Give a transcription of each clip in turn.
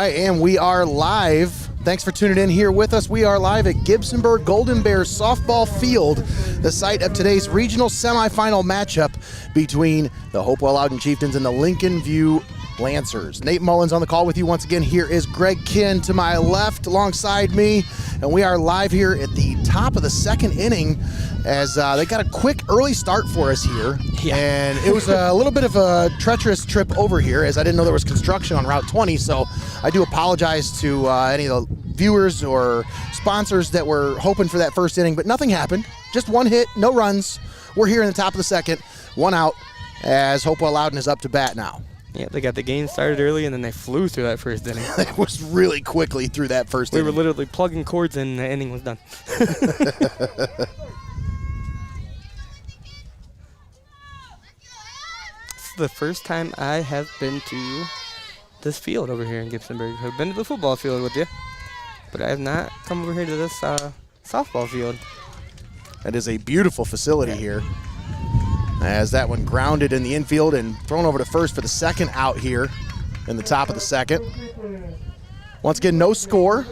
right, and we are live. Thanks for tuning in here with us. We are live at Gibsonburg Golden Bears softball field, the site of today's regional semifinal matchup between the Hopewell-Loudon Chieftains and the Lincolnview Lancers. Nate Mullins on the call with you once again. Here is Greg Kinn to my left alongside me, and we are live here at the top of the second inning as they got a quick early start for us here. Yeah. And it was a little bit of a treacherous trip over here as I didn't know there was construction on Route 20, so I do apologize to any of the viewers or sponsors that were hoping for that first inning, but nothing happened. Just one hit, no runs. We're here in the top of the second, one out as Hopewell-Loudon is up to bat now. Yeah, they got the game started early, and then they flew through that first inning. It was really quickly through that first inning. We were literally plugging cords, and the inning was done. It's the first time I have been to this field over here in Gibsonburg. I've been to the football field with you, but I have not come over here to this softball field. That is a beautiful facility here. As that one grounded in the infield and thrown over to first for the second out here in the top of the second. Once again, no score.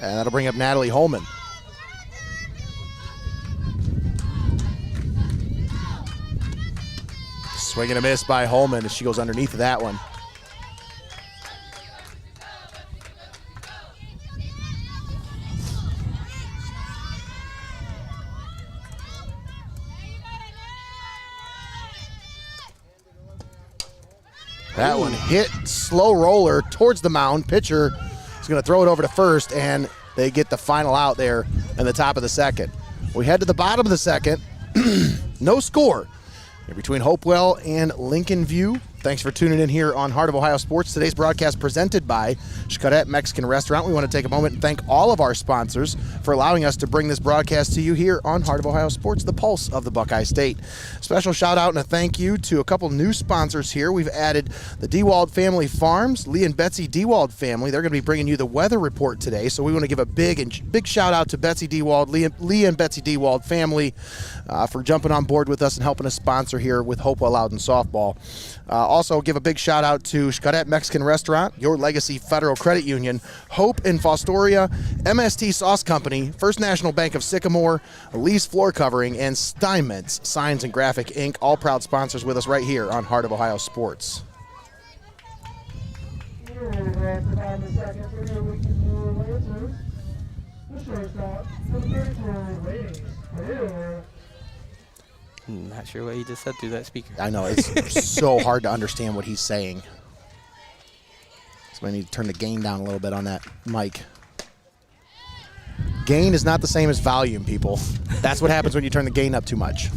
And that'll bring up Natalie Holman. Swing and a miss by Holman as she goes underneath of that one. That one hit slow roller towards the mound. Pitcher is going to throw it over to first, and they get the final out there in the top of the second. We head to the bottom of the second. No score here between Hopewell and Lincolnview. Thanks for tuning in here on Heart of Ohio Sports. Today's broadcast presented by Xcaret Mexican Restaurant. We want to take a moment and thank all of our sponsors for allowing us to bring this broadcast to you here on Heart of Ohio Sports, the pulse of the Buckeye State. Special shout out and a thank you to a couple new sponsors here. We've added the Dewald Family Farms, Lee and Betsy Dewald family. They're going to be bringing you the weather report today, so we want to give a big shout out to Betsy Dewald, Lee and Betsy Dewald family for jumping on board with us and helping us sponsor here with Hopewell-Loudon softball. Also, give a big shout out to Xcaret Mexican Restaurant, Your Legacy Federal Credit Union, Hope in Fostoria, MST Sauce Company, First National Bank of Sycamore, Lee's Floor Covering, and Steinmetz Signs and Graphic Inc., all proud sponsors with us right here on Heart of Ohio Sports. Not sure what he just said through that speaker. I know, it's so hard to understand what he's saying. So I need to turn the gain down a little bit on that mic. Gain is not the same as volume, people. That's what happens when you turn the gain up too much.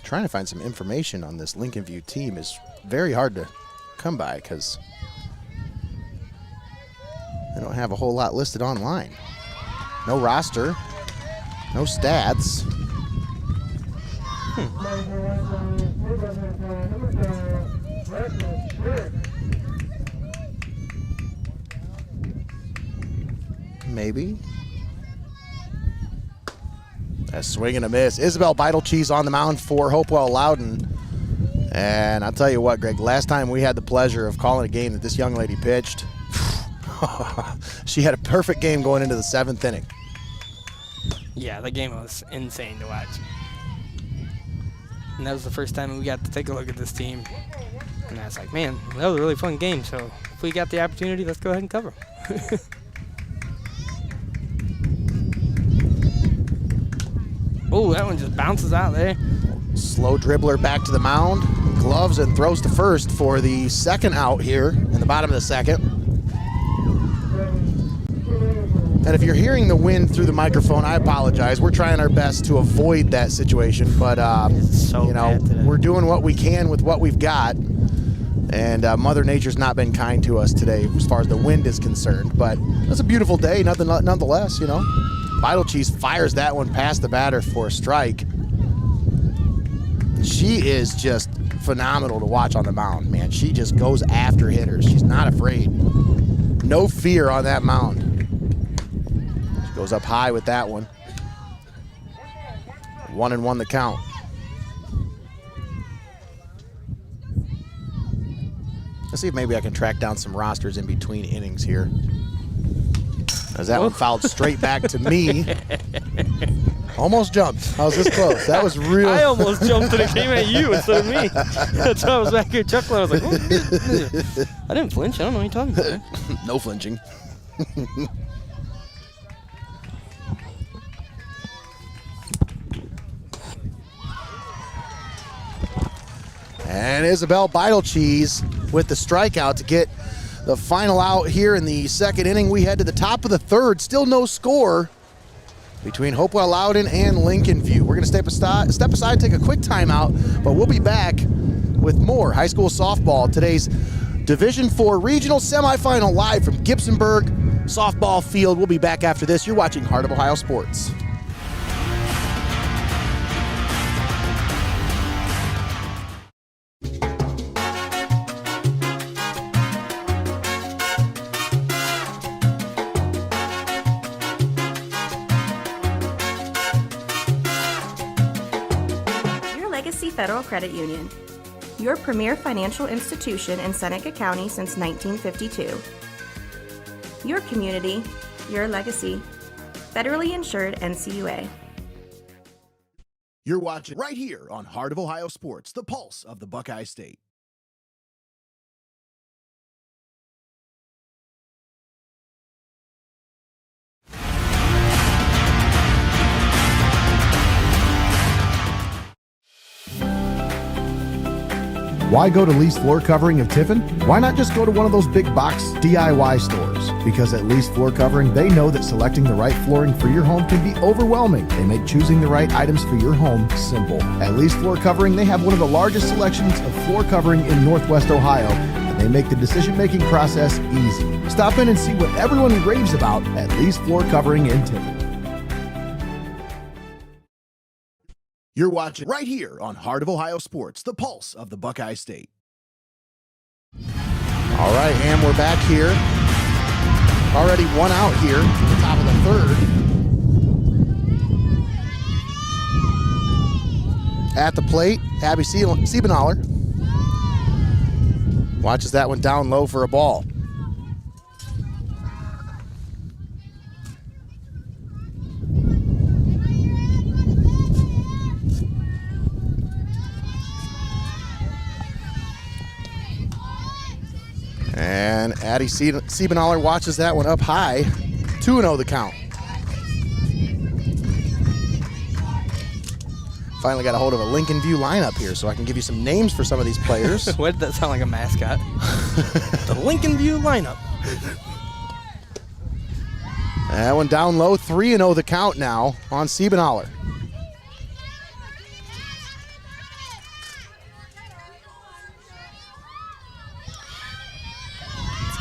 Trying to find some information on this Lincolnview team is very hard to come by because they don't have a whole lot listed online. No roster, no stats. Maybe. A swing and a miss. Isabel Beitelcheese on the mound for Hopewell-Loudon. And I'll tell you what, Greg, last time we had the pleasure of calling a game that this young lady pitched, she had a perfect game going into the seventh inning. Yeah, the game was insane to watch. And that was the first time we got to take a look at this team. And I was like, man, that was a really fun game. So if we got the opportunity, let's go ahead and cover them. Oh, that one just bounces out there. Slow dribbler back to the mound, gloves and throws to first for the second out here in the bottom of the second. And if you're hearing the wind through the microphone, I apologize. We're trying our best to avoid that situation, but so you know, we're doing what we can with what we've got. And Mother Nature's not been kind to us today as far as the wind is concerned. But it's a beautiful day, nonetheless, you know. Vital Cheese fires that one past the batter for a strike. She is just phenomenal to watch on the mound, man. She just goes after hitters. She's not afraid. No fear on that mound. She goes up high with that one. 1-1 the count. Let's see if maybe I can track down some rosters in between innings here. As that one fouled straight back to me. Almost jumped. I was this close. That was real. I almost jumped and it came at you instead of me. That's why I was back here chuckling. I was like, oh. I didn't flinch. I don't know what you're talking about. No flinching. And Isabel Vital Cheese with the strikeout to get the final out here in the second inning. We head to the top of the third. Still no score between Hopewell-Loudon and Lincolnview. We're going to step aside, take a quick timeout, but we'll be back with more high school softball. Today's Division IV Regional Semifinal live from Gibsonburg softball field. We'll be back after this. You're watching Heart of Ohio Sports. Federal Credit Union, your premier financial institution in Seneca County since 1952. Your community, your legacy. Federally insured NCUA. You're watching right here on Heart of Ohio Sports, the pulse of the Buckeye State. Why go to Lee's Floor Covering of Tiffin? Why not just go to one of those big box DIY stores? Because at Lee's Floor Covering, they know that selecting the right flooring for your home can be overwhelming. They make choosing the right items for your home simple. At Lee's Floor Covering, they have one of the largest selections of floor covering in Northwest Ohio, and they make the decision-making process easy. Stop in and see what everyone raves about at Lee's Floor Covering in Tiffin. You're watching right here on Heart of Ohio Sports, the pulse of the Buckeye State. All right, and we're back here. Already one out here at the top of the third. At the plate, Abby Siebenaller watches that one down low for a ball. And Addie Siebenaller watches that one up high. 2-0 the count. Finally got a hold of a Lincolnview lineup here so I can give you some names for some of these players. What did that sound like, a mascot? The Lincolnview lineup. That one down low. 3-0 the count now on Siebenaller.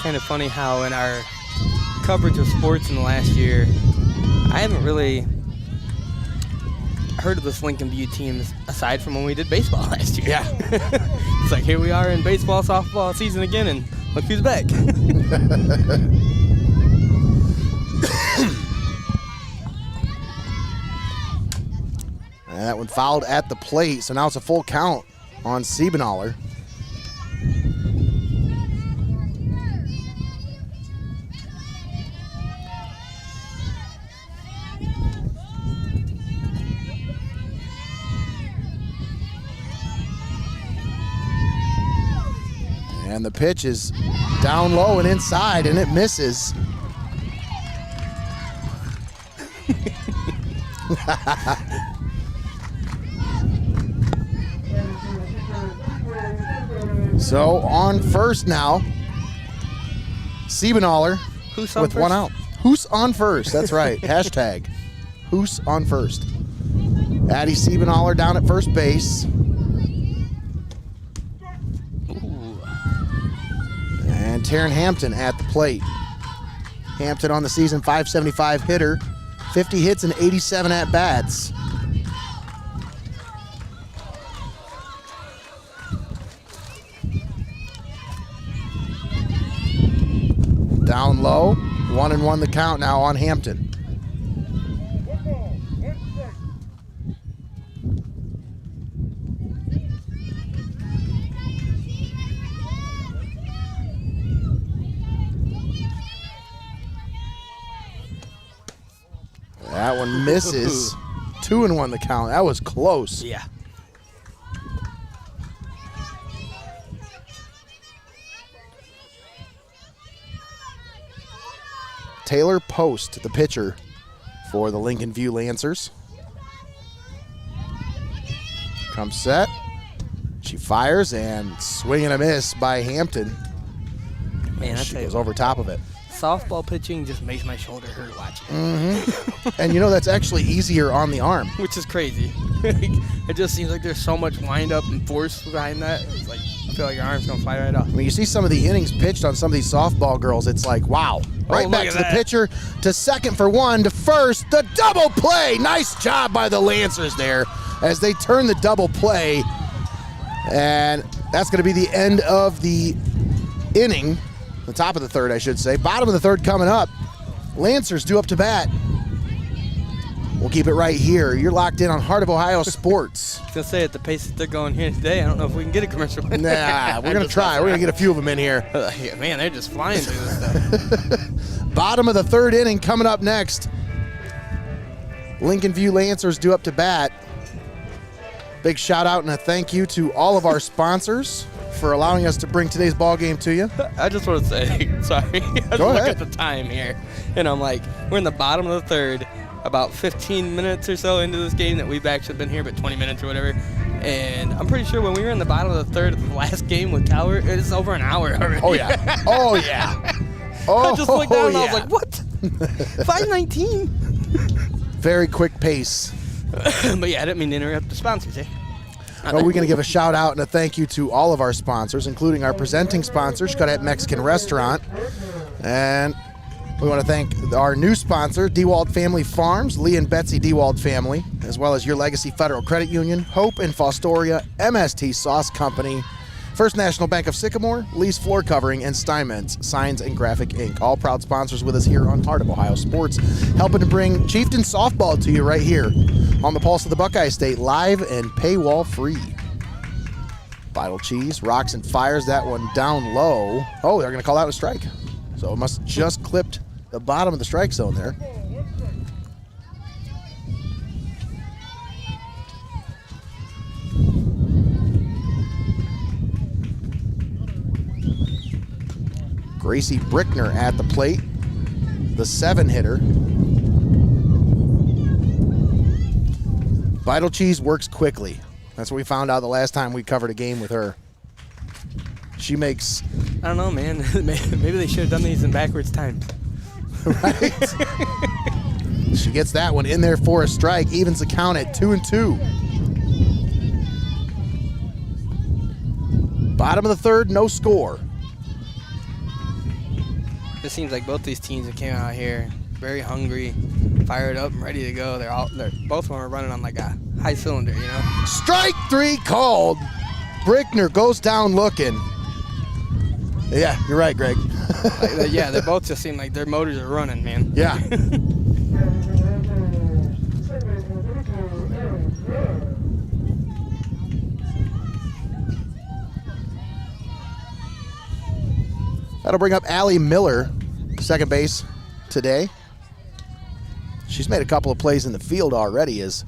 Kind of funny how in our coverage of sports in the last year, I haven't really heard of this Lincolnview team aside from when we did baseball last year. Yeah. It's like, here we are in baseball, softball season again, and look who's back. That one fouled at the plate, so now it's a full count on Siebenaller. And the pitch is down low and inside, and it misses. So on first now, Siebenaller Who's on with first? one out. Who's on first? That's right. Hashtag who's on first. Addie Siebenaller down at first base. Taryn Hampton at the plate. Hampton on the season, .575 hitter, 50 hits and 87 at-bats. Down low, 1-1 the count now on Hampton. That one misses. 2-1 the count. That was close. Yeah. Taylor Post, the pitcher for the Lincolnview Lancers. Comes set. She fires and swing and a miss by Hampton. Man, She goes over top of it. softball pitching just makes my shoulder hurt watching it. Mm-hmm. And you know, that's actually easier on the arm. Which is crazy. It just seems like there's so much wind up and force behind that. It's like, I feel like your arm's gonna fly right off. I mean, you see some of the innings pitched on some of these softball girls, it's like, wow. Right back to the pitcher, to second for one, to first, the double play. Nice job by the Lancers there as they turn the double play. And that's going to be the end of the inning, the top of the third, I should say. Bottom of the third coming up. Lancers due up to bat. We'll keep it right here. You're locked in on Heart of Ohio Sports. I was going to say, at the pace that they're going here today, I don't know if we can get a commercial. Nah, we're going to try. We're going to get a few of them in here. Yeah, man, they're just flying through this stuff. Bottom of the third inning coming up next. Lincolnview Lancers due up to bat. Big shout out and a thank you to all of our sponsors for allowing us to bring today's ball game to you. I just want to say, sorry, I just Go look ahead. at the time here, and I'm like, we're in the bottom of the third, about 15 minutes or so into this game that we've actually been here, but 20 minutes or whatever. And I'm pretty sure when we were in the bottom of the third of the last game with Tower, it's over an hour already. Oh, yeah. Oh, yeah. Oh, I just looked down and I was yeah. like, what? 5:19? Very quick pace. But yeah, I didn't mean to interrupt the sponsors, eh? Well, we're going to give a shout out and a thank you to all of our sponsors, including our presenting sponsor, Xcaret Mexican Restaurant. And we want to thank our new sponsor, DeWald Family Farms, Lee and Betsy DeWald Family, as well as Your Legacy Federal Credit Union, Hope and Fostoria, MST Sauce Company, First National Bank of Sycamore, Lee's Floor Covering, and Steinmetz Signs and Graphic Inc. All proud sponsors with us here on Heart of Ohio Sports, helping to bring Chieftain softball to you right here on the Pulse of the Buckeye State, live and paywall free. Vital Cheese rocks and fires that one down low. Oh, they're going to call out a strike. So it must have just clipped the bottom of the strike zone there. Gracie Brickner at the plate, the 7-hitter. Vital Cheese works quickly. That's what we found out the last time we covered a game with her. She makes... I don't know, man. Maybe they should have done these in backwards times. Right? She gets that one in there for a strike, evens the count at 2-2. Bottom of the third, no score. It seems like both these teams that came out here very hungry, fired up, and ready to go. Both of them are running on like a high cylinder, you know. Strike 3 called. Brickner goes down looking. Yeah, you're right, Greg. Yeah, they both just seem like their motors are running, man. Yeah. That'll bring up Allie Miller, second base today. She's made a couple of plays in the field already, as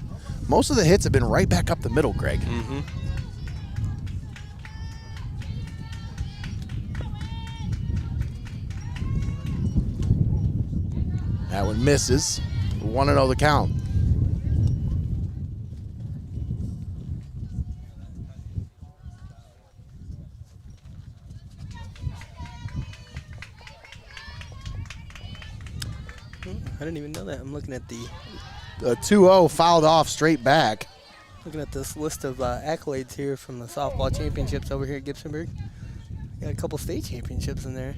most of the hits have been right back up the middle, Greg. Mm-hmm. That one misses. 1-0 the count. I didn't even know that. I'm looking at the 2-0 fouled off straight back. looking at this list of accolades here from the softball championships over here at Gibsonburg. Got a couple state championships in there.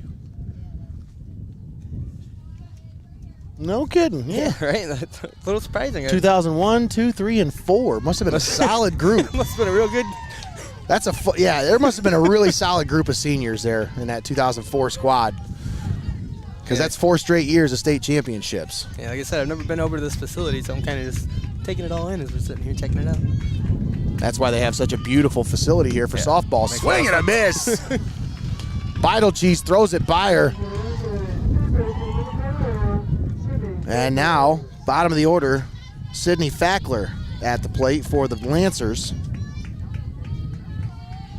No kidding. Yeah. Right? That's a little surprising. 2001, 2, 3, and 4. Must have been a solid group. Must have been a real good. There must have been a really solid group of seniors there in that 2004 squad. Because that's 4 straight years of state championships. Yeah, like I said, I've never been over to this facility, so I'm kind of just taking it all in as we're sitting here checking it out. That's why they have such a beautiful facility here for softball. Swing and a miss. Vital Cheese throws it by her. And now, bottom of the order, Sydney Fackler at the plate for the Lancers.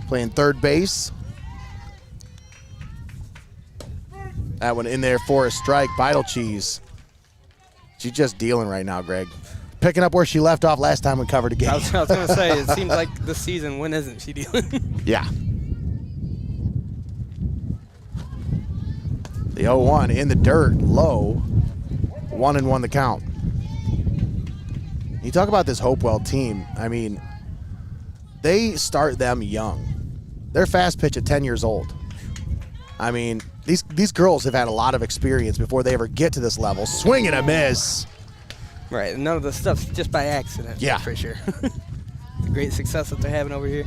Playing third base. That one in there for a strike. Vital Cheese. She's just dealing right now, Greg. Picking up where she left off last time we covered a game. I was going to say, it seems like this season, when isn't she dealing? Yeah. The 0-1 in the dirt, low. 1-1 the count. You talk about this Hopewell team. I mean, they start them young. They're fast pitch at 10 years old. I mean, these girls have had a lot of experience before they ever get to this level. Swing and a miss. Right, and none of the stuff's just by accident. Yeah. For sure. The great success that they're having over here.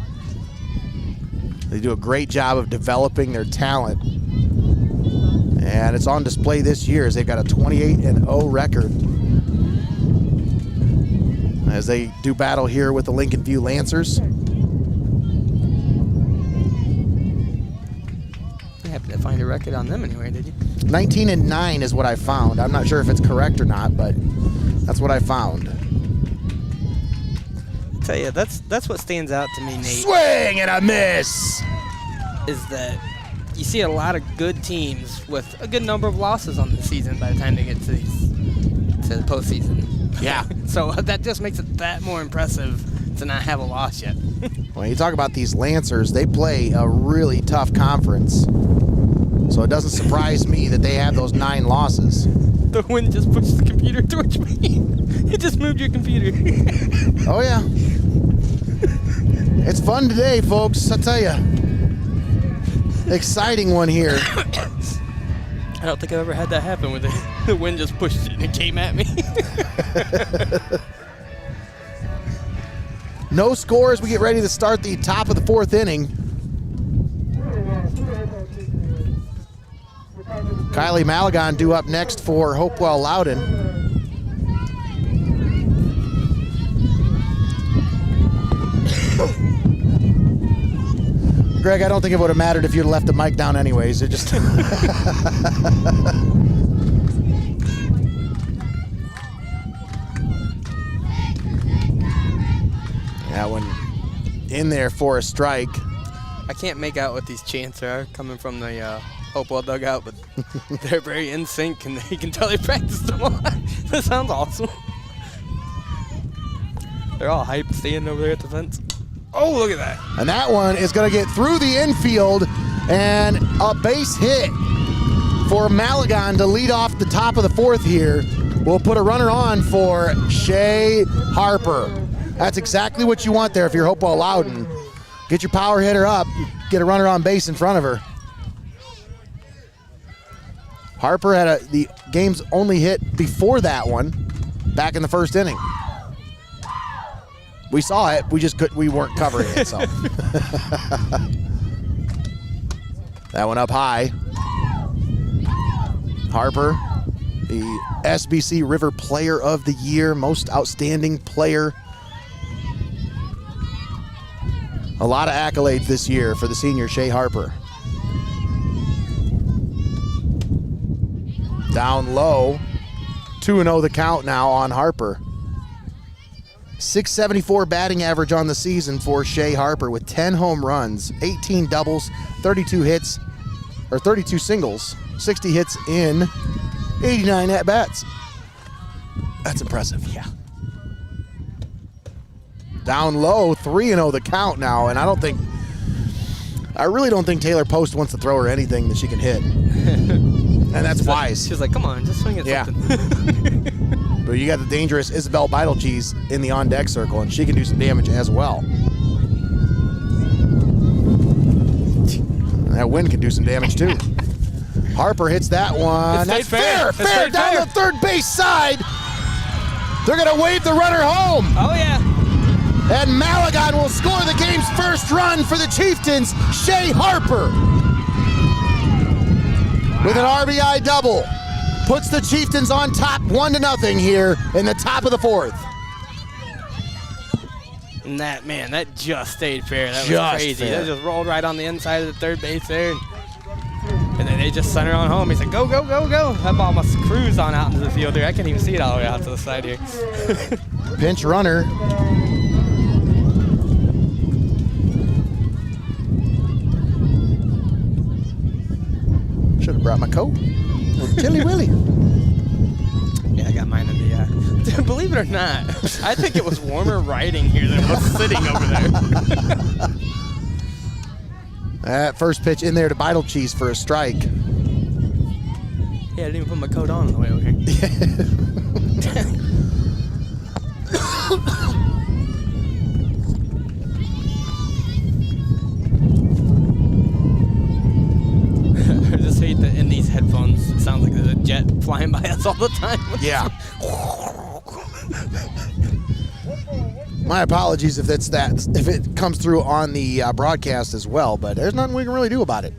They do a great job of developing their talent. And it's on display this year as they've got a 28-0 record. As they do battle here with the Lincolnview Lancers. You happened to find a record on them anywhere, did you? 19-9 is what I found. I'm not sure if it's correct or not, but that's what I found. I tell you, that's what stands out to me, Nate. Swing and a miss. Is that you see a lot of good teams with a good number of losses on the season by the time they get to the postseason. Yeah. So that just makes it that more impressive to not have a loss yet. When you talk about these Lancers, they play a really tough conference. So it doesn't surprise me that they have those 9 losses. The wind just pushed the computer towards me. It just moved your computer. Oh, yeah. It's fun today, folks, I'll tell you. Exciting one here. I don't think I've ever had that happen with it. The wind just pushed it and it came at me. No score as we get ready to start the top of the 4th inning. Kylie Malagon due up next for Hopewell-Loudon. Greg, I don't think it would have mattered if you'd left the mic down anyways. It just... That one in there for a strike. I can't make out what these chants are coming from the Hopewell dugout, but they're very in sync and you can tell they practiced them a lot. That sounds awesome. They're all hyped standing over there at the fence. Oh, look at that. And that one is going to get through the infield and a base hit for Malagon to lead off the top of the 4th here. We'll put a runner on for Shay Harper. That's exactly what you want there if you're Hopewell-Loudon. Get your power hitter up, get a runner on base in front of her. Harper had the game's only hit before that one back in the 1st inning. We saw it, we weren't covering it, so. That one up high. Harper, the SBC River Player of the Year, most outstanding player. A lot of accolades this year for the senior Shay Harper. Down low, 2-0 the count now on Harper. .674 batting average on the season for Shay Harper with 10 home runs, 18 doubles, 32 hits, or 32 singles, 60 hits in 89 at-bats. That's impressive. Yeah. Down low, 3-0 the count now, and I really don't think Taylor Post wants to throw her anything that she can hit. And that's wise. She's like, come on, just swing at something. But you got the dangerous Isabel Vital Cheese in the on-deck circle, and she can do some damage as well. That wind can do some damage too. Harper hits that one. It That's stayed fair. Fair down the third base side. They're going to wave the runner home. Oh, yeah. And Malagon will score the game's first run for the Chieftains. Shea Harper with an RBI double. Puts the Chieftains on top 1-0 here in the top of the fourth. And that just stayed fair. That Just was crazy. fair. That just rolled right on the inside of the third base there. And then they just sent her on home. He said, go, go, go, go. That ball must cruise on out into the field there. I can't even see it all the way out to the side here. Pinch runner. Should have brought my coat. Chilly Willy. Yeah, I got mine in the, believe it or not, I think it was warmer riding here than it was sitting over there. That first pitch in there to Beidel Cheese for a strike. Yeah, I didn't even put my coat on the way over here. I just hate that in these headphones, it sounds like there's a jet flying by us all the time. Yeah. My apologies if if it comes through on the broadcast as well, but there's nothing we can really do about it.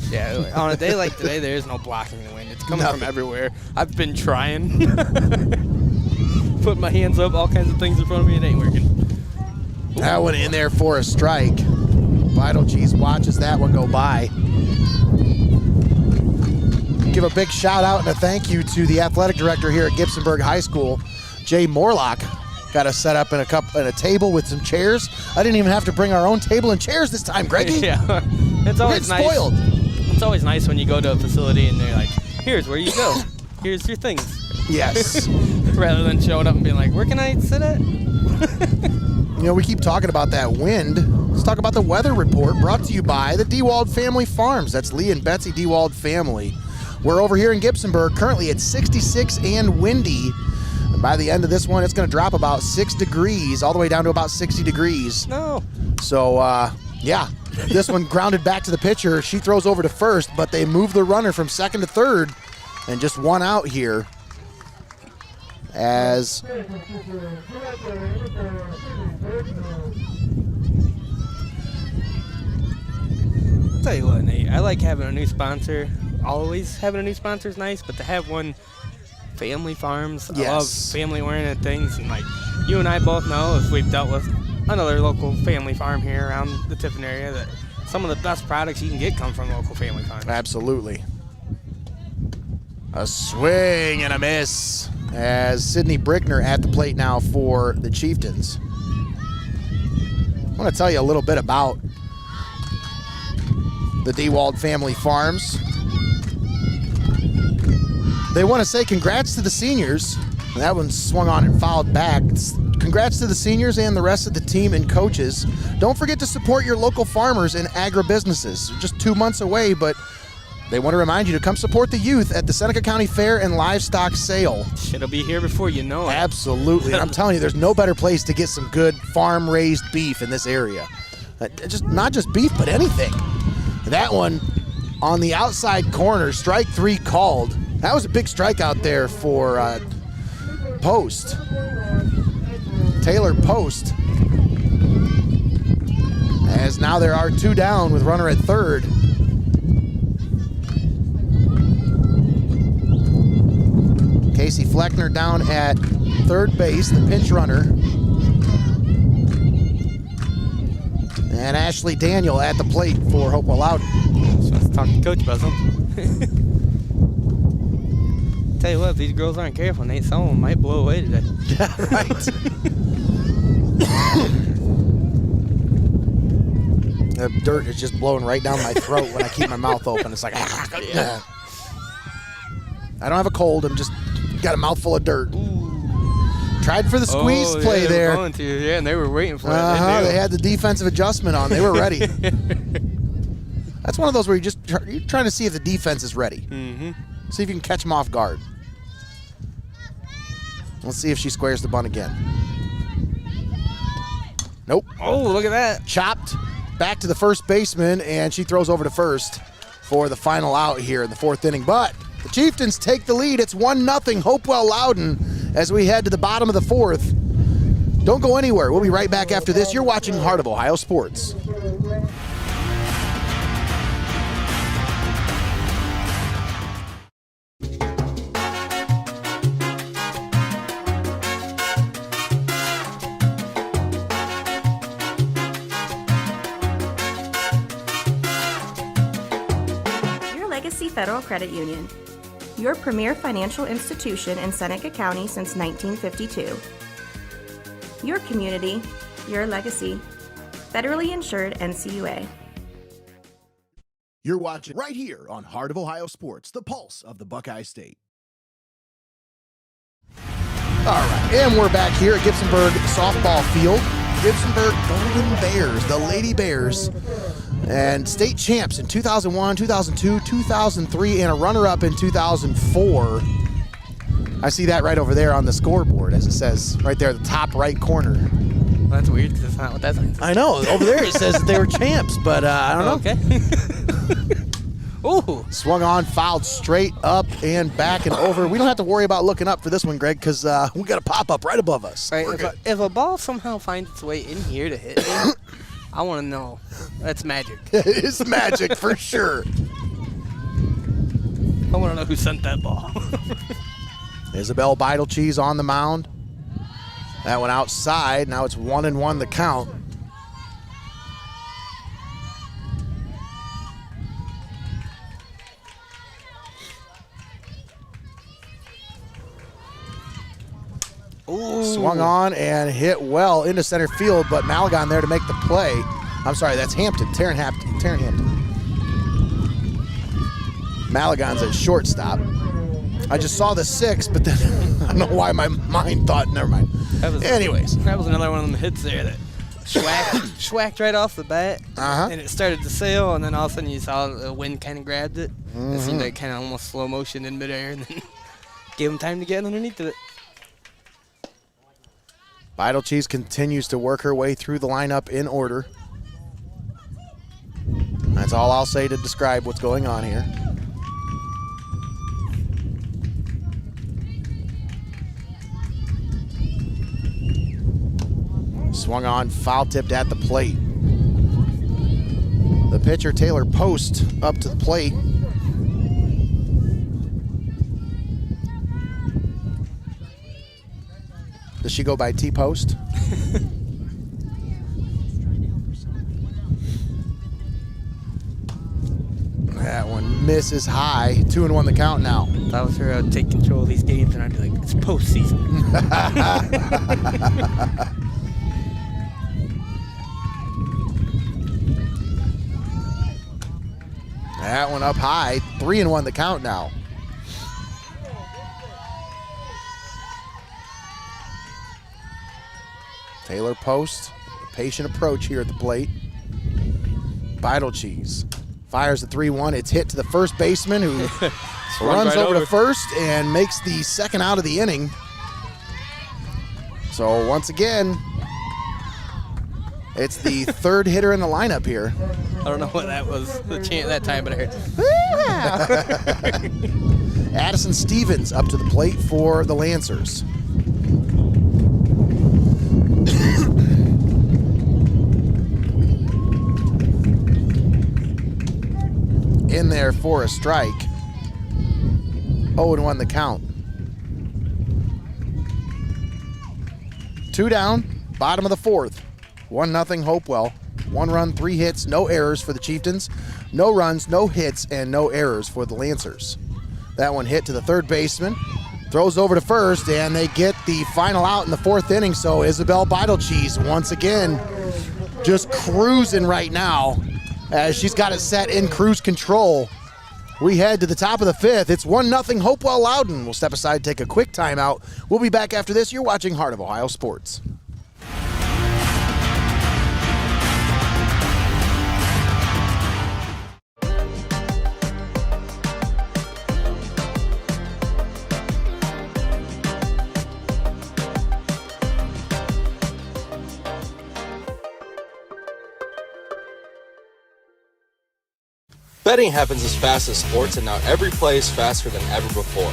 Yeah, on a day like today, there is no blocking the wind. It's coming Nothing. from everywhere. I've been trying. Putting my hands up, all kinds of things in front of me, it ain't working. That one in there for a strike. Beidel Cheese watches that one go by. Give a big shout out and a thank you to the athletic director here at Gibsonburg High School, Jay Morlock. Got us set up in a table with some chairs. I didn't even have to bring our own table and chairs this time, Greggy. Yeah, it's always nice. Spoiled. It's always nice when you go to a facility and they're like, "Here's where you go. Here's your things." Yes. Rather than showing up and being like, "Where can I sit at?" You know, we keep talking about that wind. Let's talk about the weather report brought to you by the Dewald Family Farms. That's Lee and Betsy Dewald family. We're over here in Gibsonburg, currently at 66 and windy. And by the end of this one, it's going to drop about 6 degrees, all the way down to about 60 degrees. No. So, yeah, this one grounded back to the pitcher. She throws over to first, but they move the runner from second to third and just one out here as I'll tell you what, Nate, I like having a new sponsor. Always having a new sponsor is nice, but to have one, Family Farms, Yes. I love family-oriented things, and like you and I both know, if we've dealt with another local family farm here around the Tiffin area, that some of the best products you can get come from local family farms. absolutely. A swing and a miss as Sydney Brickner at the plate now for the Chieftains. I want to tell you a little bit about the Dewald Family Farms. They want to say congrats to the seniors. That one swung on and fouled back. Congrats to the seniors and the rest of the team and coaches. Don't forget to support your local farmers and agribusinesses. They're just 2 months away, but they want to remind you to come support the youth at the Seneca County Fair and Livestock Sale. It'll be here before you know it. Absolutely. And I'm telling you, there's no better place to get some good farm-raised beef in this area. Just not just beef, but anything. That one on the outside corner, strike 3 called. That was a big strike out there for Post. Taylor Post. As now there are 2 down with runner at third. Casey Fleckner down at third base, the pinch runner. And Ashley Daniel at the plate for Hopewell-Loudon. So let's talk to Coach about something. Tell you what, if these girls aren't careful, Nate, some of them might blow away today. Right. The dirt is just blowing right down my throat when I keep my mouth open. It's like, Yeah. I don't have a cold. I'm just got a mouthful of dirt. Tried for the squeeze play they there. Were going to, yeah, and they were waiting for it. They had the defensive adjustment on. They were ready. That's one of those where you're trying to see if the defense is ready. Mm-hmm. See if you can catch them off guard. Let's see if she squares the bunt again. Nope. Oh, look at that. Chopped back to the first baseman, and she throws over to first for the final out here in the 4th inning. But the Chieftains take the lead. It's 1-0 Hopewell-Loudon as we head to the bottom of the 4th. Don't go anywhere. We'll be right back after this. You're watching Heart of Ohio Sports. Legacy Federal Credit Union, your premier financial institution in Seneca County since 1952. Your community, your legacy. Federally insured NCUA. You're watching right here on Heart of Ohio Sports, the pulse of the Buckeye State. All right, and we're back here at Gibsonburg softball field. Gibsonburg Golden Bears, the Lady Bears, and state champs in 2001, 2002, 2003, and a runner-up in 2004. I see that right over there on the scoreboard, as it says right there at the top right corner. Well, that's weird because that's not what that means. I know. Over there it says that they were champs, but I don't know. Okay. Ooh. Swung on, fouled straight up and back and over. We don't have to worry about looking up for this one, Greg, because we got a pop-up right above us. Right. If a ball somehow finds its way in here to hit me, I want to know. That's magic. It is magic for sure. I want to know who sent that ball. Isabel Beidel-Cheese on the mound. That one outside. Now it's 1-1 the count. Ooh. Swung on and hit well into center field, but Malagon there to make the play. I'm sorry, that's Hampton, Taryn Hampton. Malagon's at shortstop. I just saw the 6, but then I don't know why my mind thought, never mind. Anyways. That was another one of them hits there that schwacked right off the bat. And it started to sail, and then all of a sudden you saw the wind kind of grabbed it. It seemed like kind of almost slow motion in midair, and then gave him time to get underneath of it. Beidel-Cheese continues to work her way through the lineup in order. That's all I'll say to describe what's going on here. Swung on, foul tipped at the plate. The pitcher, Taylor Post, up to the plate. Does she go by T-Post? That one misses high. 2-1 the count now. If I was her, I'd take control of these games, and I'd be like, it's postseason. That one up high. 3-1 the count now. Taylor Post, a patient approach here at the plate. Beidel-Cheese fires the 3-1. It's hit to the first baseman, who runs right over to over first and makes the second out of the inning. So once again, it's the third hitter in the lineup here. I don't know what that was, the chant that time, but I heard. Addison Stevens up to the plate for the Lancers. In there for a strike. 0-1 the count. 2 down, bottom of the 4th. 1-0 Hopewell. 1 run, 3 hits, no errors for the Chieftains. No runs, no hits, and no errors for the Lancers. That one hit to the third baseman. Throws over to first, and they get the final out in the 4th inning. So Isabel Beidel-Cheese once again just cruising right now as she's got it set in cruise control. We head to the top of the 5th. It's 1-0 Hopewell-Loudon. We'll step aside, take a quick timeout. We'll be back after this. You're watching Heart of Ohio Sports. Betting happens as fast as sports, and now every play is faster than ever before.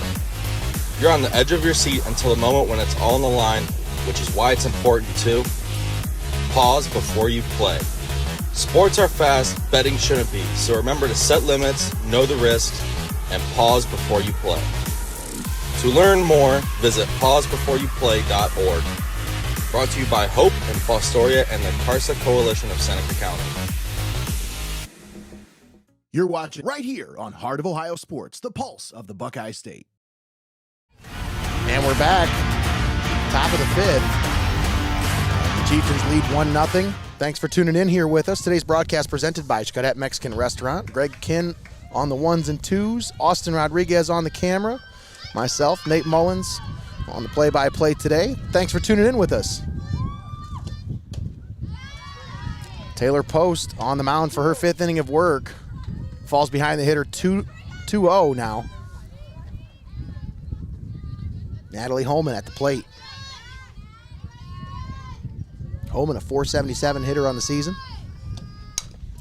You're on the edge of your seat until the moment when it's all on the line, which is why it's important to pause before you play. Sports are fast, betting shouldn't be, so remember to set limits, know the risks, and pause before you play. To learn more, visit pausebeforeyouplay.org. Brought to you by Hope and Fostoria and the CARSA Coalition of Seneca County. You're watching right here on Heart of Ohio Sports, the pulse of the Buckeye State. And we're back. Top of the fifth. The Chieftains lead 1-0. Thanks for tuning in here with us. Today's broadcast presented by Xcaret Mexican Restaurant. Greg Kinn on the ones and twos. Austin Rodriguez on the camera. Myself, Nate Mullins, on the play-by-play today. Thanks for tuning in with us. Taylor Post on the mound for her fifth inning of work. Falls behind the hitter 2-0 now. Natalie Holman at the plate. Holman, a .477 hitter on the season.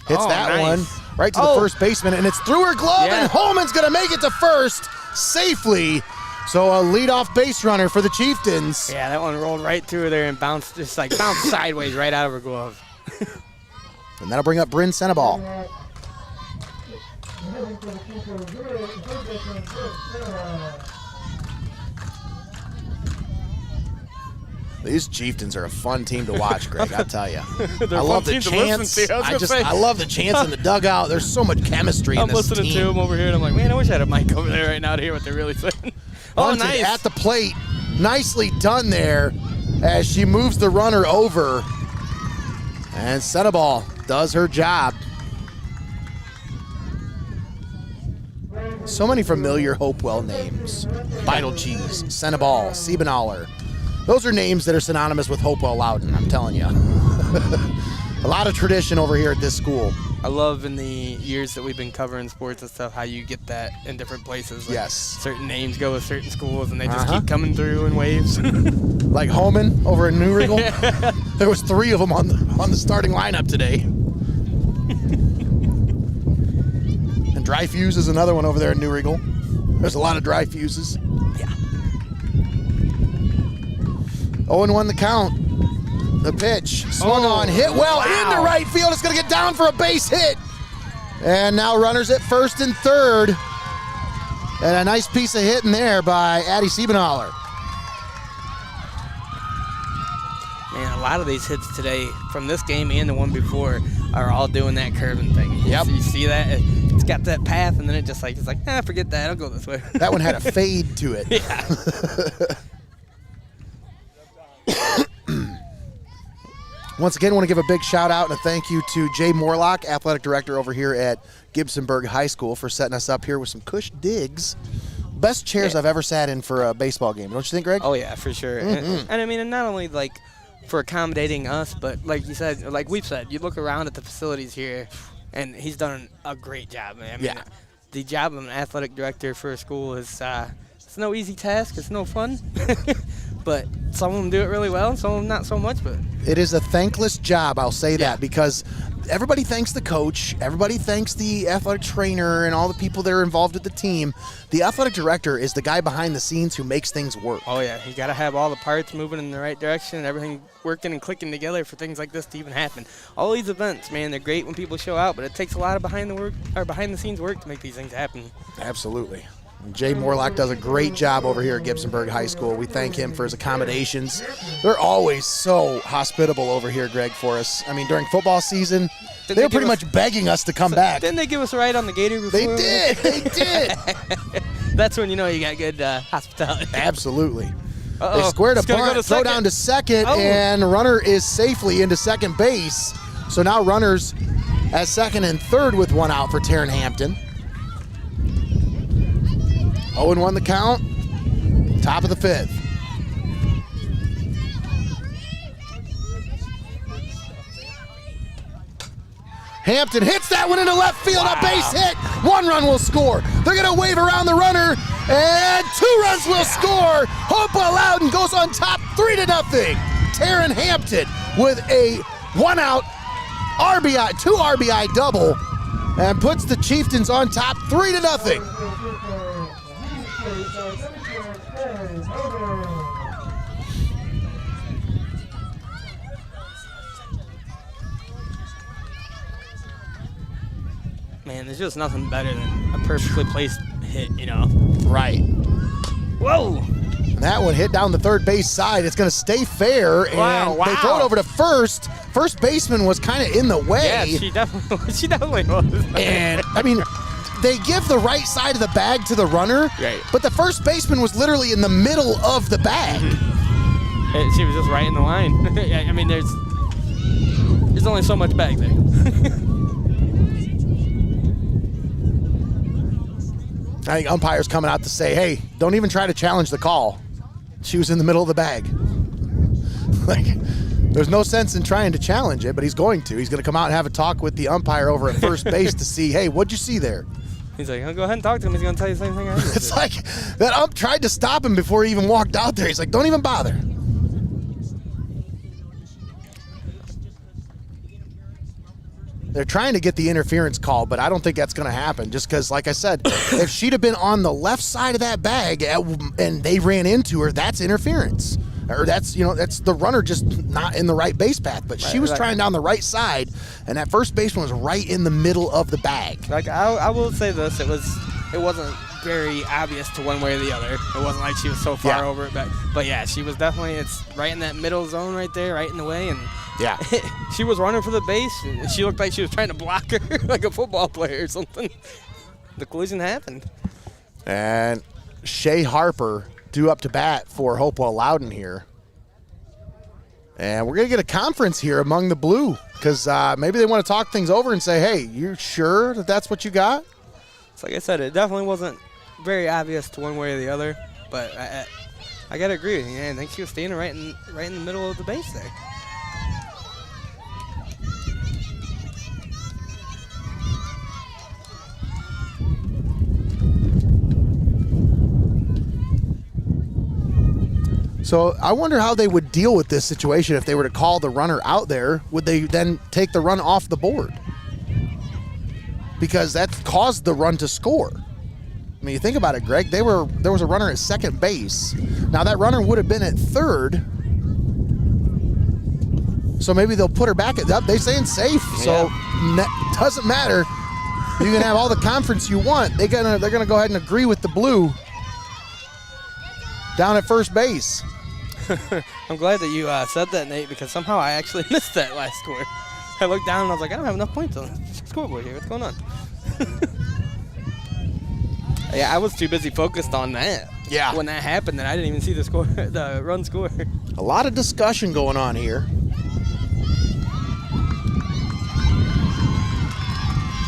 Hits that one right to the first baseman, and it's through her glove, and Holman's going to make it to first safely. So a leadoff base runner for the Chieftains. Yeah, that one rolled right through there and bounced sideways right out of her glove. And that'll bring up Bryn Senebal. These Chieftains are a fun team to watch, Greg, I'll tell you. I love the chants. I love the chants in the dugout. There's so much chemistry in this team. I'm listening to them over here, and I'm like, man, I wish I had a mic over there right now to hear what they're really saying. Nice. At the plate. Nicely done there as she moves the runner over. And Senebal does her job. So many familiar Hopewell names. Vital Cheese, Senebal, Siebenaller. Those are names that are synonymous with Hopewell-Loudon, I'm telling you. A lot of tradition over here at this school. I love in the years that we've been covering sports and stuff how you get that in different places. Like yes. Certain names go with certain schools, and they just keep coming through in waves. Like Holman over in New Regal. There was 3 of them on the starting lineup today. And Dry Fuse is another one over there in New Regal. There's a lot of Dry Fuses. Yeah. 0-1 the count. The pitch, swung on, hit well into right field. It's going to get down for a base hit. And now runners at first and third. And a nice piece of hitting there by Addie Siebenaller. Man, a lot of these hits today from this game and the one before are all doing that curving thing. Yep. You see that? It's got that path, and then it's like, forget that. I'll go this way. That one had a fade to it. Yeah. Once again, I want to give a big shout out and a thank you to Jay Morlock, athletic director over here at Gibsonburg High School, for setting us up here with some cush digs. Best chairs I've ever sat in for a baseball game. Don't you think, Greg? Oh, yeah, for sure. And I mean, and not only like for accommodating us, but like you said, like we've said, you look around at the facilities here, and he's done a great job, man. I mean, the job of an athletic director for a school is it's no easy task. It's no fun. But some of them do it really well, and some of them not so much. But it is a thankless job, I'll say that, because everybody thanks the coach, everybody thanks the athletic trainer and all the people that are involved with the team. The athletic director is the guy behind the scenes who makes things work. Oh, yeah. You got to have all the parts moving in the right direction and everything working and clicking together for things like this to even happen. All these events, man, they're great when people show out, but it takes a lot of behind the scenes work to make these things happen. Absolutely. Jay Morlock does a great job over here at Gibsonburg High School. We thank him for his accommodations. They're always so hospitable over here, Greg, for us. I mean, during football season, they were pretty much begging us to come back. Didn't they give us a ride on the Gator before? They did. That's when you know you got good hospitality. Absolutely. They squared a bunt, throw down to second, Oh. and runner is safely into second base. So now runners at second and third with one out for Taryn Hampton. 0-1 the count, top of the fifth. Hampton hits that one into left field, a base hit. 1 run will score. They're going to wave around the runner, and 2 runs will score. Hopewell-Loudon goes on top 3-0. Taryn Hampton with a 1-out RBI, 2 RBI double. and puts the Chieftains on top 3-0. Man, there's just nothing better than a perfectly placed hit, you know. Right. Whoa! And that one hit down the third base side. It's going to stay fair, and Wow. they throw it over to first. First baseman was kind of in the way. Yeah, she definitely was. And, I mean, they give the right side of the bag to the runner, Right. but the first baseman was literally in the middle of the bag. And she was just right in the line. I mean, there's only so much bag there. I think umpire's coming out to say, hey, don't even try to challenge the call. She was in the middle of the bag. Like, there's no sense in trying to challenge it, but he's going to. He's going to come out and have a talk with the umpire over at first base to see, hey, what'd you see there? He's like, I'll go ahead and talk to him. He's going to tell you the same thing I did. It's like that ump tried to stop him before he even walked out there. He's like, don't even bother. They're trying to get the interference call, but I don't think that's going to happen just because, like I said, if she'd have been on the left side of that bag and they ran into her, that's interference. Or that's the runner just not in the right base path. But she was trying down the right side, and that first baseman was right in the middle of the bag. Like, I will say this. It wasn't very obvious to one way or the other. It wasn't like she was so far over it. But yeah, she was definitely, it's right in that middle zone right there, right in the way. And yeah, she was running for the base, and she looked like she was trying to block her like a football player or something. The collision happened. And Shay Harper due up to bat for Hopewell-Loudon here. And we're going to get a conference here among the blue because maybe they want to talk things over and say, hey, you sure that that's what you got? So like I said, it definitely wasn't very obvious to one way or the other, but I got to agree with you. I think she was standing right in the middle of the base there. So I wonder how they would deal with this situation if they were to call the runner out there. Would they then take the run off the board? Because that caused the run to score. I mean, you think about it, Greg. There was a runner at second base. Now that runner would have been at third. So maybe they'll put her back at up. They're saying safe, so doesn't matter. You can have all the conference you want. They're gonna go ahead and agree with the blue down at first base. I'm glad that you said that, Nate, because somehow I actually missed that last score. I looked down and I was like, I don't have enough points on the scoreboard here. What's going on? Yeah, I was too busy focused on that. Yeah. When that happened, that I didn't even see the run score. A lot of discussion going on here.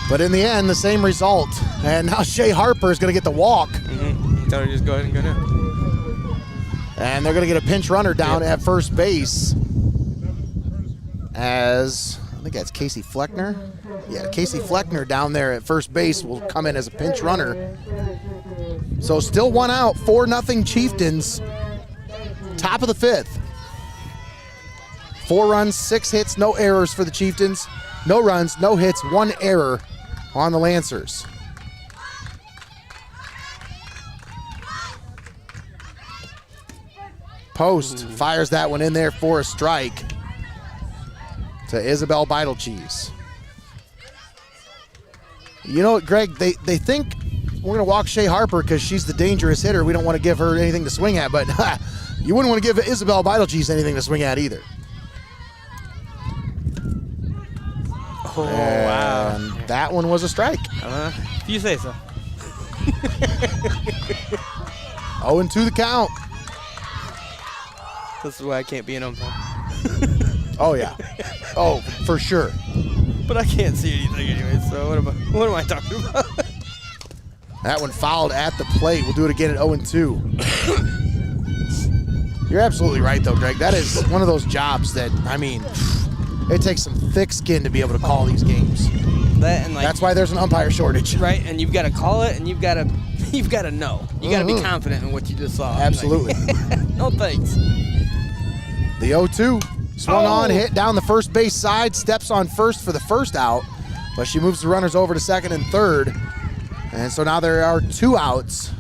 But in the end, the same result. And now Shay Harper is going to get the walk. Mm-hmm. Tell her to just go ahead and go down. And they're going to get a pinch runner down at first base as, I think that's Casey Fleckner. Yeah, Casey Fleckner down there at first base will come in as a pinch runner. So still one out, 4-0 Chieftains. Top of the fifth. 4 runs, 6 hits, no errors for the Chieftains. No runs, no hits, 1 error on the Lancers. Post fires that one in there for a strike to Isabel Beitelcheese. You know what, Greg? They think we're going to walk Shay Harper because she's the dangerous hitter. We don't want to give her anything to swing at, but you wouldn't want to give Isabel Beitelcheese anything to swing at either. Oh, wow. And that one was a strike. If you say so. 0-2 the count. This is why I can't be an umpire. Oh, yeah. Oh, for sure. But I can't see anything anyway, so what am I talking about? That one fouled at the plate. We'll do it again at 0-2. You're absolutely right, though, Greg. That is one of those jobs that, I mean, it takes some thick skin to be able to call these games. That's why there's an umpire shortage. Right, and you've got to call it, and you've got to know. You got to be confident in what you just saw. Absolutely. No thanks. The 0-2 swung on, hit down the first base side, steps on first for the first out. but she moves the runners over to second and third. And so now there are 2 outs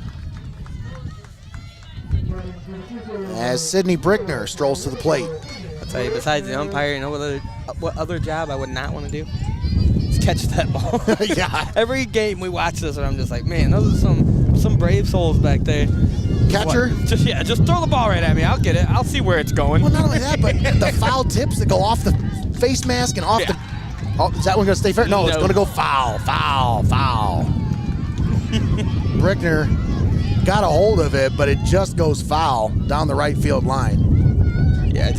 as Sydney Brickner strolls to the plate. I'll tell you, besides the umpire, you know what other job I would not want to do? Is catch that ball. Yeah. Every game we watch this, and I'm just like, man, those are some brave souls back there. Catcher? Just throw the ball right at me. I'll get it. I'll see where it's going. Well, not only that, but the foul tips that go off the face mask and off the... Oh, is that one going to stay fair? No, it's going to go foul. Brickner got a hold of it, but it just goes foul down the right field line. Yeah,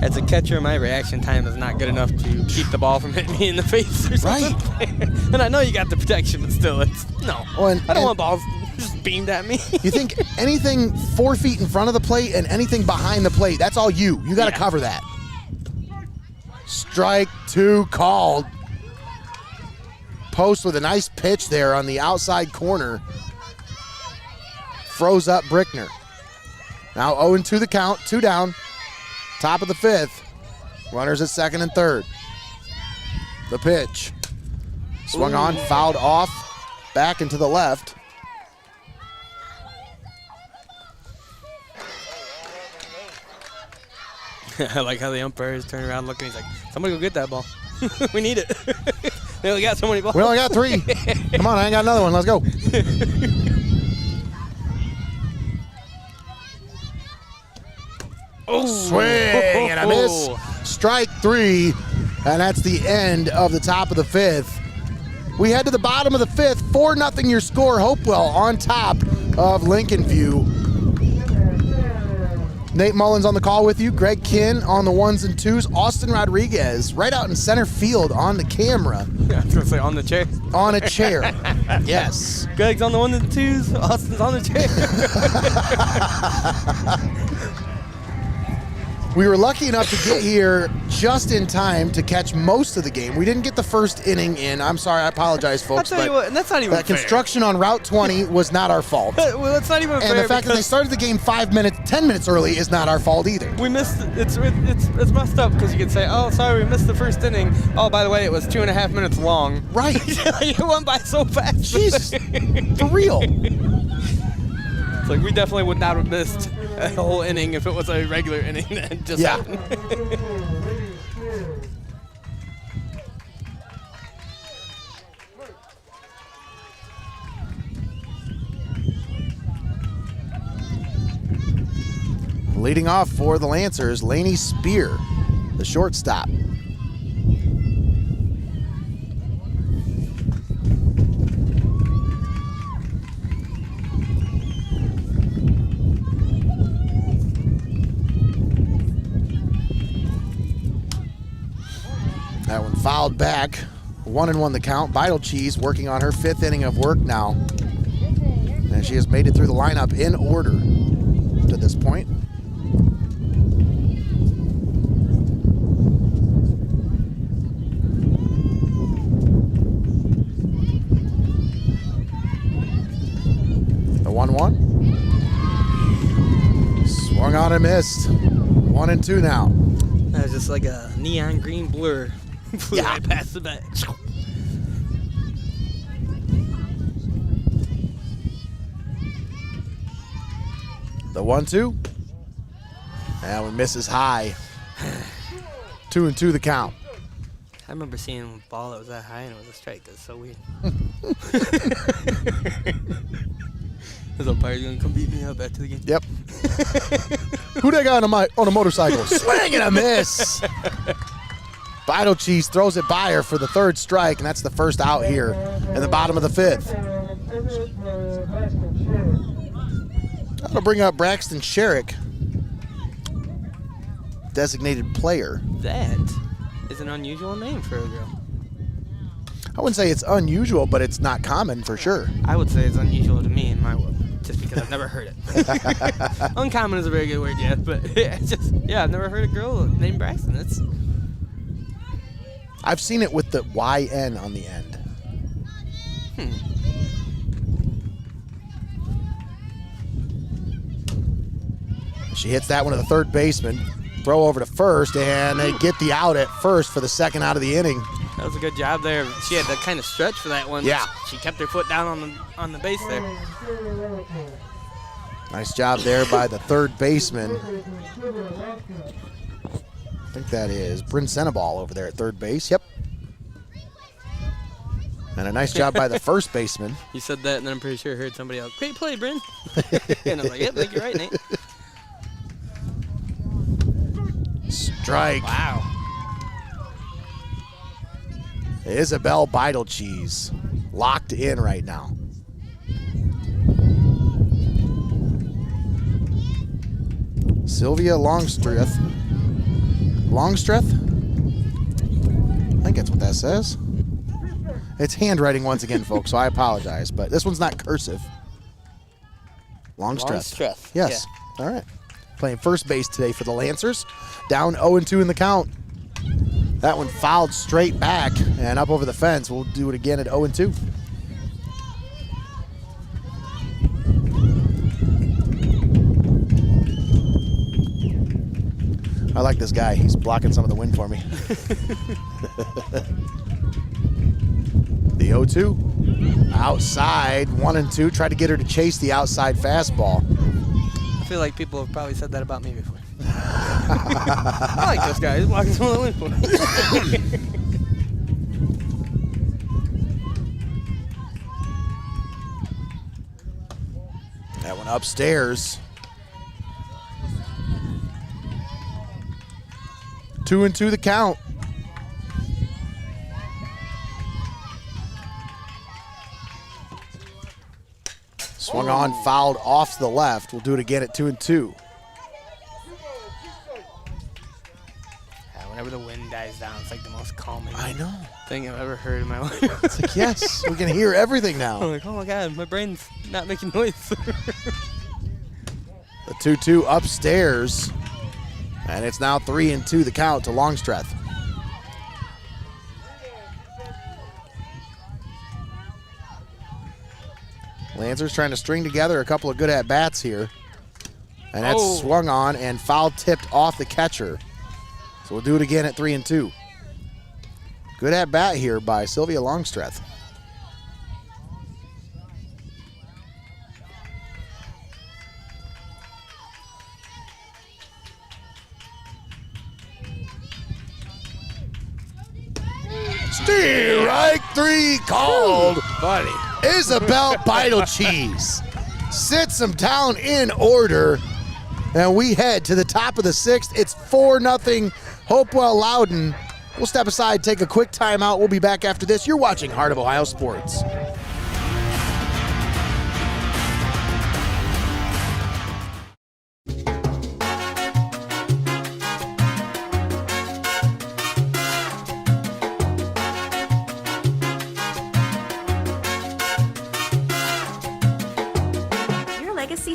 as a catcher, my reaction time is not good enough to keep the ball from hitting me in the face or something. Right. And I know you got the protection, but still, no. Well, I don't want balls just beamed at me. You think anything 4 feet in front of the plate and anything behind the plate, that's all you. You got to cover that. Strike 2 called. Post with a nice pitch there on the outside corner. Froze up Brickner. Now 0-2 the count, 2 down. Top of the 5th. Runners at second and third. The pitch. Swung on, fouled off, back into the left. I like how the umpires turn around looking. He's like, somebody go get that ball. We need it. They only got so many balls. We only got 3. Come on, I ain't got another one. Let's go. Swing and a miss. Strike 3, and that's the end of the top of the 5th. We head to the bottom of the 5th. 4-0 your score. Hopewell on top of Lincolnview. Nate Mullins on the call with you. Greg Kinn on the 1s and 2s. Austin Rodriguez right out in center field on the camera. Yeah, I was going to say on the chair. On a chair. Yes. Greg's on the 1s and 2s. Austin's on the chair. We were lucky enough to get here just in time to catch most of the game. We didn't get the first inning in. I'm sorry, I apologize, folks. I'll tell you what, and that's not even fair. Construction on Route 20 was not our fault. Well, that's not even fair. And the fact that they started the game 10 minutes early is not our fault either. We missed. It's messed up because you could say, oh, sorry, we missed the first inning. Oh, by the way, it was 2.5 minutes long. Right. It went by so fast. Jesus, for real. It's like we definitely would not have missed a whole inning if it was a regular inning that just happened. Leading off for the Lancers, Laney Spear, the shortstop. That one fouled back. 1-1 the count. Vital Cheese working on her 5th inning of work now. And she has made it through the lineup in order to this point. The 1-1. Swung on and missed. 1-2 now. That was just like a neon green blur. Flew right past the bat. The 1-2. And we misses high. 2-2 the count. I remember seeing a ball that was that high and it was a strike. That's so weird. This umpire's gonna come beat me up after the game. Yep. Who they got on a motorcycle? Swing and a miss. Vital Cheese throws it by her for the 3rd strike, and that's the first out here in the bottom of the 5th. That'll bring up Braxton Sherrick, designated player. That is an unusual name for a girl. I wouldn't say it's unusual, but it's not common for sure. I would say it's unusual to me in my world, just because I've never heard it. Uncommon is a very good word, yeah, but it's just, I've never heard a girl named Braxton. I've seen it with the YN on the end. She hits that one to the 3rd baseman. Throw over to first, and they get the out at first for the 2nd out of the inning. That was a good job there. She had to kind of stretch for that one. Yeah. She kept her foot down on the base there. Nice job there by the third baseman. I think that is Bryn Senebal over there at third base. Yep. And a nice job by the first baseman. You said that, and then I'm pretty sure I heard somebody else, "Great play, Bryn." And I was like, "Yep, I think you're right, Nate." Strike. Wow. Isabel Beidel-Cheese locked in right now. Sylvia Longstreth. Longstreth? I think that's what that says. It's handwriting once again, folks, so I apologize, but this one's not cursive. Longstreth. Longstreth. Yes. All right. Playing first base today for the Lancers. Down 0-2 in the count. That one fouled straight back and up over the fence. We'll do it again at 0-2. I like this guy. He's blocking some of the wind for me. The 0-2. Outside, 1-2. Try to get her to chase the outside fastball. I feel like people have probably said that about me before. I like this guy. He's blocking some of the wind for me. That one upstairs. 2-2 the count. Swung on, fouled off to the left. We'll do it again at 2-2. Whenever the wind dies down, it's like the most calming I thing I've ever heard in my life. It's like, yes, we can hear everything I'm now. like, oh my God, my brain's not making noise. The 2-2 upstairs. And it's now 3-2 the count to Longstreth. Lancers trying to string together a couple of good at-bats here. And that's swung on and foul tipped off the catcher. So we'll do it again at 3-2. Good at-bat here by Sylvia Longstreth. Strike 3 called. Buddy. Isabel Beidel-Cheese sits them down in order, and we head to the top of the sixth. It's 4-0 Hopewell-Loudon. We'll step aside, take a quick timeout. We'll be back after this. You're watching Heart of Ohio Sports.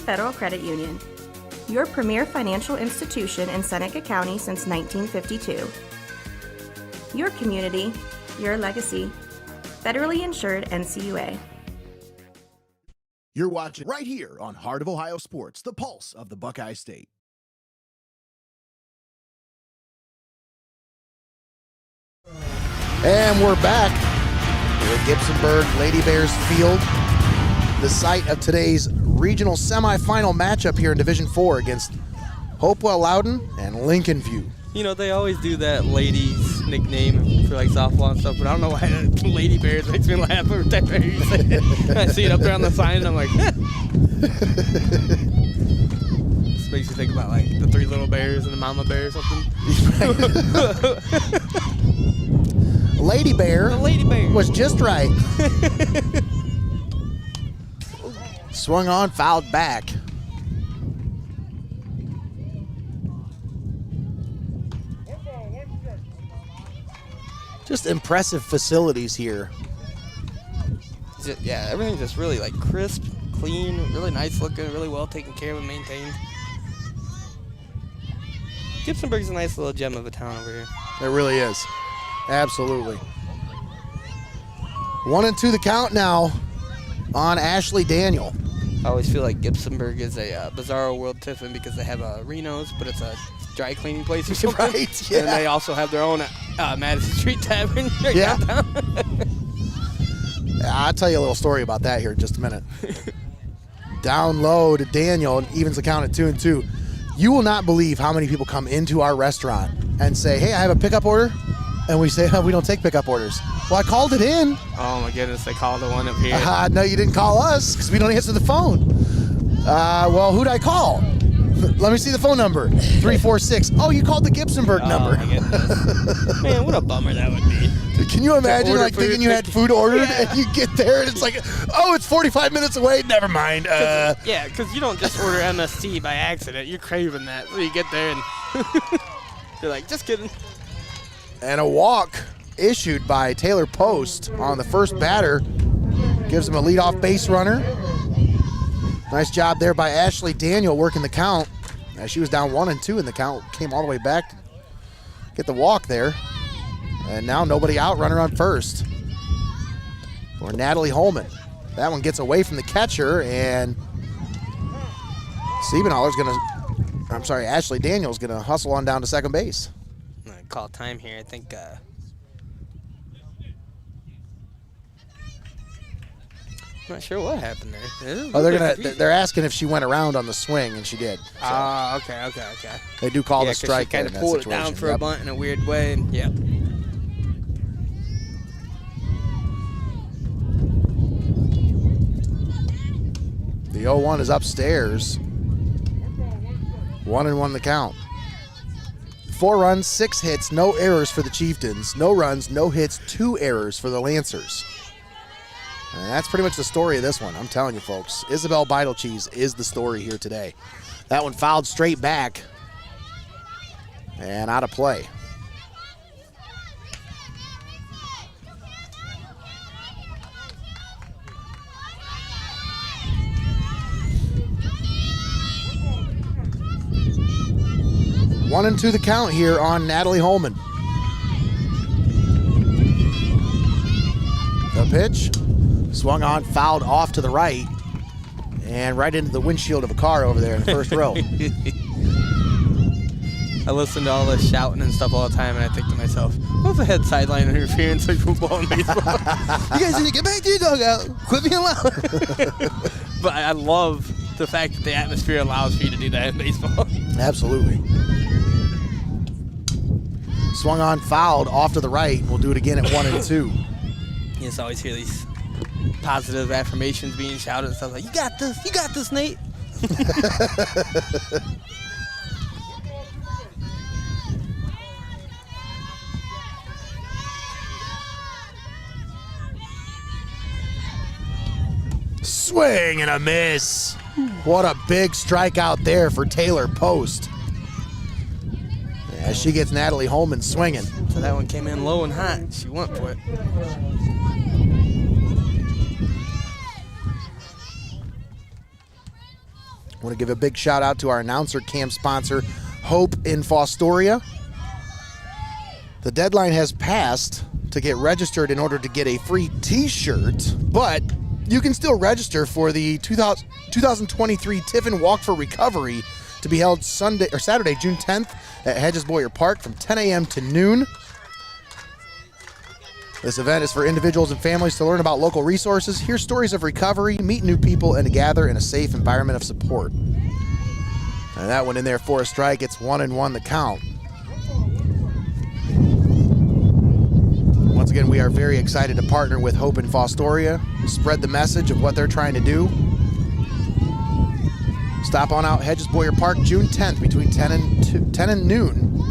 Federal Credit Union, your premier financial institution in Seneca County since 1952. Your community, your legacy. Federally insured NCUA. You're watching right here on Heart of Ohio Sports, the pulse of the Buckeye State. And we're back here at Gibsonburg Lady Bears Field, the site of today's regional semifinal matchup here in Division IV against Hopewell-Loudon and Lincolnview. You know, they always do that ladies nickname for like softball and stuff, but I don't know why Lady Bears makes me laugh every time I hear you say it. I see it up there on the sign and I'm like, This makes you think about like the 3 little bears and the mama bear or something. Lady Bear, The Lady Bear was just right. Swung on, fouled back. Just impressive facilities here. Yeah, everything's just really like crisp, clean, really nice looking, really well taken care of and maintained. Gibsonburg's a nice little gem of a town over here. It really is. Absolutely. 1-2 the count now on Ashley Daniel. I always feel like Gibsonburg is a bizarro world tiffin because they have a Reno's, but it's a dry cleaning place or something. Right, yeah. And they also have their own Madison Street Tavern right downtown. I'll tell you a little story about that here in just a minute. Down low to Daniel, and evens the count at 2-2. You will not believe how many people come into our restaurant and say, hey, I have a pickup order. And we say, oh, we don't take pickup orders. Well, I called it in. Oh, my goodness. They called the one up here. No, you didn't call us because we don't answer the phone. Well, who'd I call? Let me see the phone number. 346. Oh, you called the Gibsonburg number. My goodness. Man, what a bummer that would be. Can you imagine order like food, thinking you had food ordered and you get there and it's like, oh, it's 45 minutes away. Never mind. Yeah, because you don't just order MST by accident. You're craving that. So you get there and you're like, just kidding. And a walk issued by Taylor Post on the first batter. Gives him a leadoff base runner. Nice job there by Ashley Daniel working the count. As she was down 1-2 in the count, came all the way back to get the walk there. And now nobody out, runner on first for Natalie Holman. That one gets away from the catcher, and Ashley Daniel's gonna hustle on down to second base. I'm gonna call time here. I think I'm not sure what happened there. Oh, they're asking if she went around on the swing, and she did. So Okay. they do call the 'cause strike she kind of in that pulled it situation. down for a bunt in a weird way. Yeah. The 0-1 is upstairs. 1-1 the count. 4 runs, 6 hits, no errors for the Chieftains. No runs, no hits, 2 errors for the Lancers. And that's pretty much the story of this one. I'm telling you, folks. Isabel Beidelcheese is the story here today. That one fouled straight back and out of play. One and two the count here on Natalie Holman. The pitch. Swung on, fouled off to the right, and right into the windshield of a car over there in the first row. I listen to all this shouting and stuff all the time, and I think to myself, what's the head sideline interference like football and baseball? You guys need to get back to your dugout. Quit being loud. But I love the fact that the atmosphere allows for you to do that in baseball. Absolutely. Swung on, fouled off to the right. We'll do it again at 1 and 2. You just always hear these positive affirmations being shouted and stuff like, you got this, Nate. Swing and a miss. What a big strikeout there for Taylor Post. As she gets Natalie Holman swinging. So that one came in low and hot. She went for it. I want to give a big shout out to our announcer camp sponsor, Hope in Fostoria. The deadline has passed to get registered in order to get a free t-shirt, but you can still register for the 2023 Tiffin Walk for Recovery to be held Saturday, June 10th at Hedges Boyer Park from 10 a.m. to noon. This event is for individuals and families to learn about local resources, hear stories of recovery, meet new people, and to gather in a safe environment of support. And that one in there for a strike. It's 1-1 the count. Once again, we are very excited to partner with Hope in Fostoria, spread the message of what they're trying to do. Stop on out Hedges Boyer Park June 10th between 10 and noon.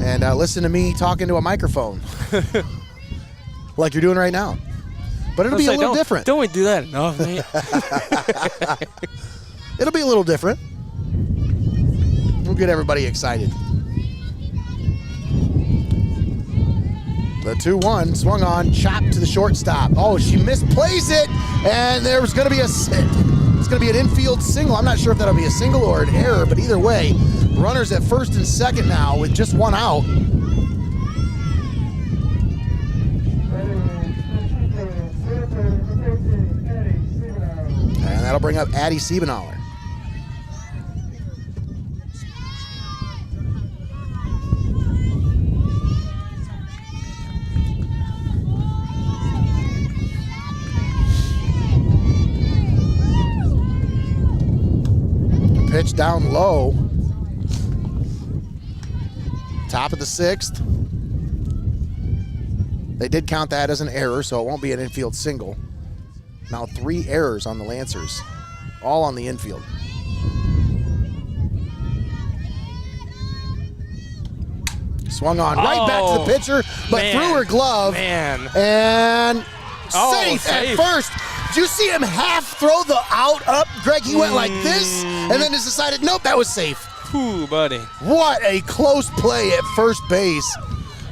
And listen to me talking to a microphone. Like you're doing right now. But it'll be a little different. Don't we do that enough, Nate? It'll be a little different. We'll get everybody excited. The 2-1 swung on, chopped to the shortstop. Oh, she misplays it, and there's going to be it's going to be an infield single. I'm not sure if that'll be a single or an error, but either way, runners at first and second now with just one out. And that'll bring up Addie Siebenaller. Pitch down low. Top of the 6th. They did count that as an error, so it won't be an infield single. Now 3 errors on the Lancers, all on the infield. Swung on right back to the pitcher, but threw her glove. And safe at first. Did you see him half throw the out up? Greg, he went like this, and then just decided, nope, that was safe. Ooh, buddy. What a close play at first base.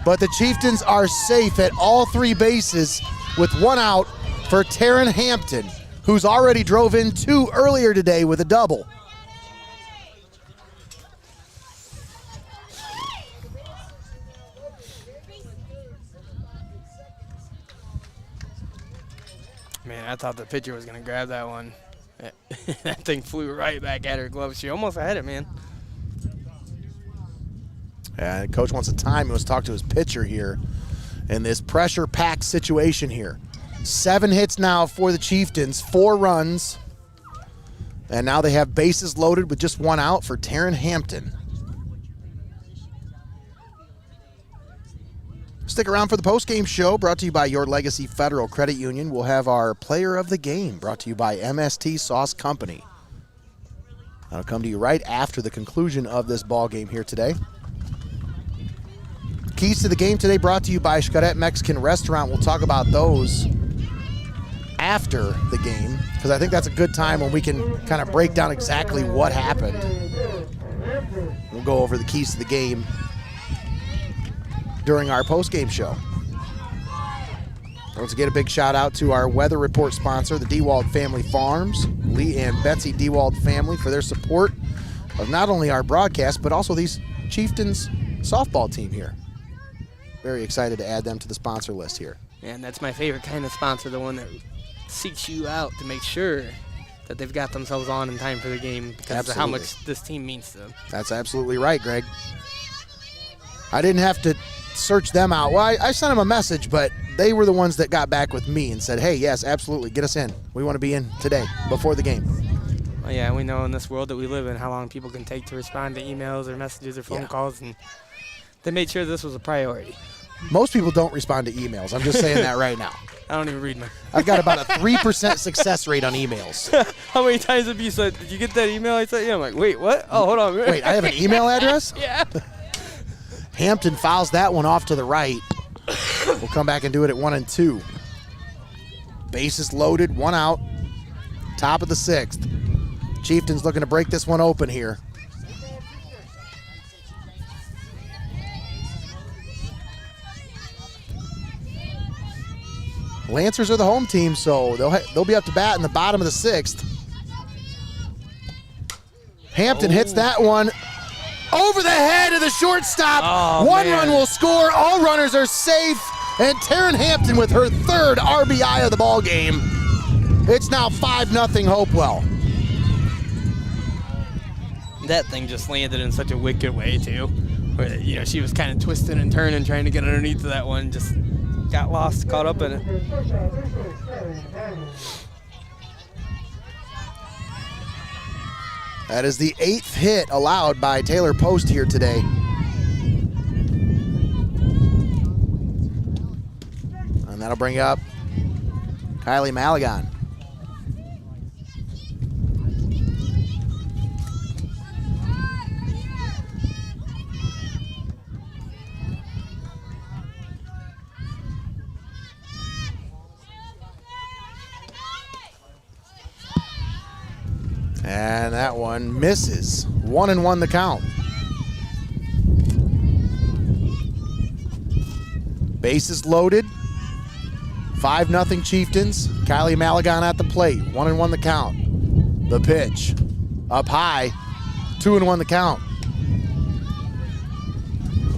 But the Chieftains are safe at all 3 bases with 1 out for Taryn Hampton, who's already drove in 2 earlier today with a double. Man, I thought the pitcher was going to grab that one. That thing flew right back at her glove. She almost had it, man. Yeah, coach wants a time. He wants to talk to his pitcher here in this pressure-packed situation here. 7 hits now for the Chieftains, 4 runs. And now they have bases loaded with just 1 out for Taryn Hampton. Stick around for the post-game show brought to you by Your Legacy Federal Credit Union. We'll have our player of the game brought to you by MST Sauce Company. That'll come to you right after the conclusion of this ball game here today. Keys to the game today brought to you by Xcaret Mexican Restaurant. We'll talk about those after the game because I think that's a good time when we can kind of break down exactly what happened. We'll go over the keys to the game during our post-game show. Once again, a big shout out to our weather report sponsor, the Dewald Family Farms, Lee and Betsy Dewald family, for their support of not only our broadcast, but also these Chieftains softball team here. Very excited to add them to the sponsor list here. And that's my favorite kind of sponsor, the one that seeks you out to make sure that they've got themselves on in time for the game because of how much this team means to them. That's absolutely right, Greg. I didn't have to search them out. Well, I sent them a message, but they were the ones that got back with me and said, hey, yes, absolutely, get us in. We want to be in today, before the game. Well, yeah, we know in this world that we live in how long people can take to respond to emails or messages or phone calls, and they made sure this was a priority. Most people don't respond to emails. I'm just saying that right now. I don't even read them. I've got about a 3% success rate on emails. How many times have you said, did you get that email I sent you? I'm like, wait, what? Oh, hold on. Wait, I have an email address? Yeah. Hampton fouls that one off to the right. We'll come back and do it at 1 and 2. Bases loaded, 1 out. Top of the 6th. Chieftains looking to break this one open here. Lancers are the home team, so they'll be up to bat in the bottom of the 6th. Hampton hits that one over the head of the shortstop. One run will score. All runners are safe. And Taryn Hampton with her 3rd RBI of the ball game. It's now 5-0 Hopewell. That thing just landed in such a wicked way, too. Where, you know, she was kind of twisting and turning, trying to get underneath that one. Just got lost, caught up in it. That is the 8th hit allowed by Taylor Post here today. And that'll bring up Kylie Maligan. And that one misses. 1-1 the count. Bases loaded. 5-0 Chieftains. Kylie Maligan at the plate. 1-1 the count. The pitch. Up high. 2-1 the count.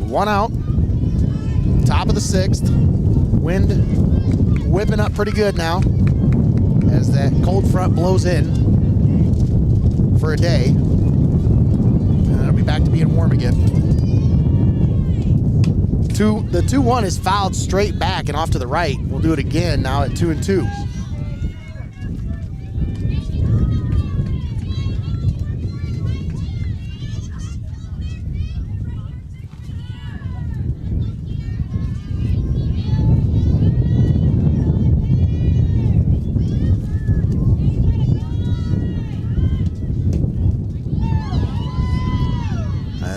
1 out. Top of the 6th. Wind whipping up pretty good now. as that cold front blows in for a day. And it'll be back to being warm again. The 2-1 is fouled straight back and off to the right. We'll do it again now at 2-2.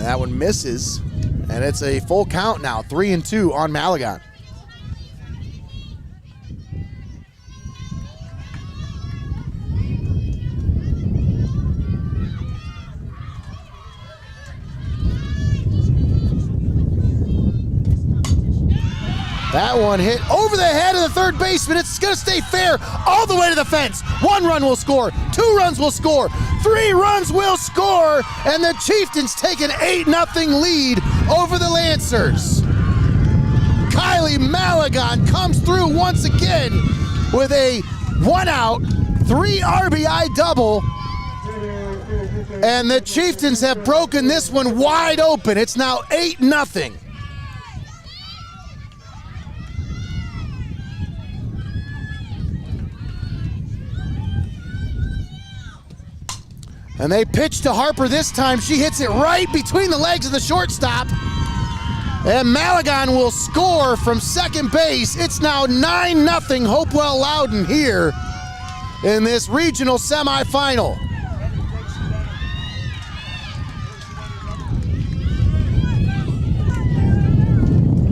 That one misses, and it's a full count now, 3-2 on Malagon. That one hit over the head of the third baseman. It's going to stay fair all the way to the fence. 1 run will score, 2 runs will score, 3 runs will score, and the Chieftains take an 8-0 lead over the Lancers. Kylie Malagon comes through once again with a 1-out, 3 RBI double, and the Chieftains have broken this one wide open. It's now 8-0. And they pitch to Harper this time. She hits it right between the legs of the shortstop. And Malagon will score from second base. It's now 9-0 Hopewell-Loudon here in this regional semifinal.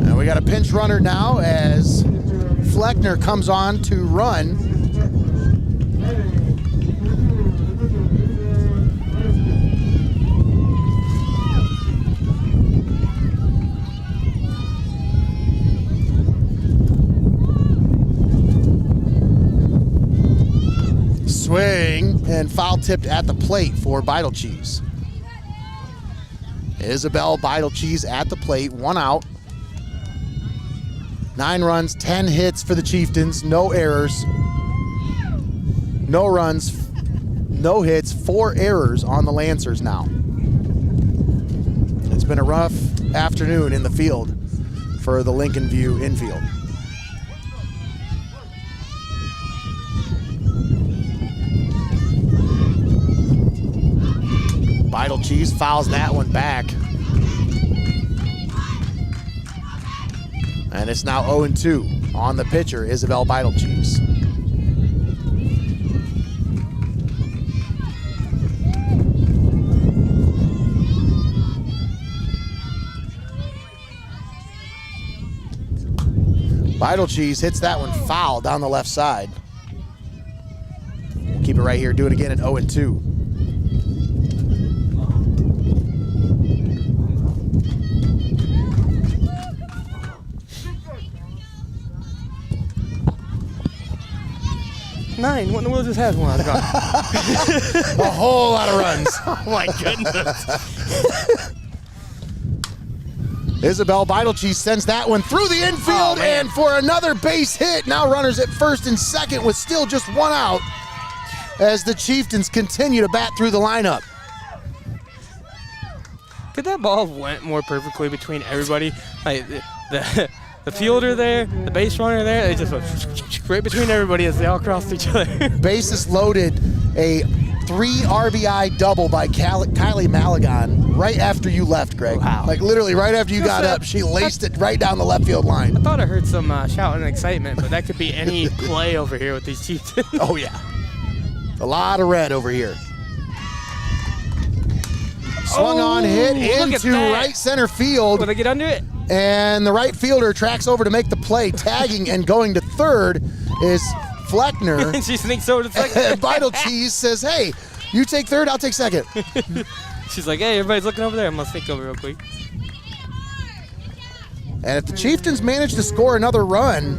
And we got a pinch runner now as Fleckner comes on to run. Swing and foul tipped at the plate for Beidel Cheese. Isabel Beidel Cheese at the plate, 1 out. 9 runs, 10 hits for the Chieftains, no errors, no runs, no hits, 4 errors on the Lancers now. It's been a rough afternoon in the field for the Lincolnview infield. Beidel Cheese fouls that one back. And it's now 0-2 on the pitcher, Isabel Beidel Cheese. Beidel Cheese hits that one foul down the left side. Keep it right here, do it again at 0-2. Nine. What in the world just has one? A whole lot of runs. Oh my goodness. Isabel Beidel Cheese sends that one through the infield and for another base hit. Now runners at first and second with still just 1 out as the Chieftains continue to bat through the lineup. Could that ball have went more perfectly between everybody? Like the fielder there, the base runner there, they just went right between everybody as they all crossed each other. Bases loaded, a 3 RBI double by Kylie Malagon right after you left, Greg. Wow. Like literally right after you got up, she laced it right down the left field line. I thought I heard some shouting and excitement, but that could be any play over here with these Chiefs. Oh yeah, a lot of red over here. Swung on, hit into right center field. Will they get under it? And the right fielder tracks over to make the play. Tagging and going to third is Fleckner. She sneaks over to second. Beidel Cheese says, hey, you take third, I'll take second. She's like, hey, everybody's looking over there. I'm going to sneak over real quick. And if the Chieftains manage to score another run,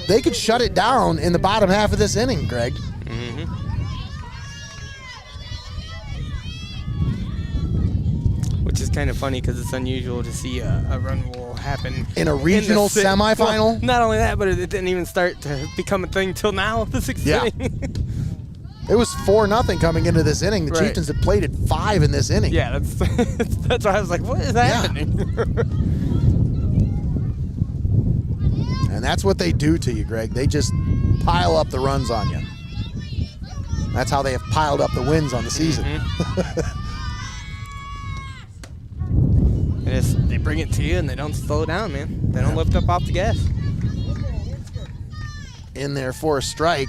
they could shut it down in the bottom half of this inning, Greg. Which is kind of funny because it's unusual to see a run rule happen In a regional semifinal? Well, not only that, but it didn't even start to become a thing till now, the 6th inning. It was 4-0 coming into this inning. The Chieftains had played at 5 in this inning. Yeah, that's why I was like, what is happening? And that's what they do to you, Greg. They just pile up the runs on you. That's how they have piled up the wins on the season. They bring it to you and they don't slow down, man. They don't lift up off the gas. In there for a strike.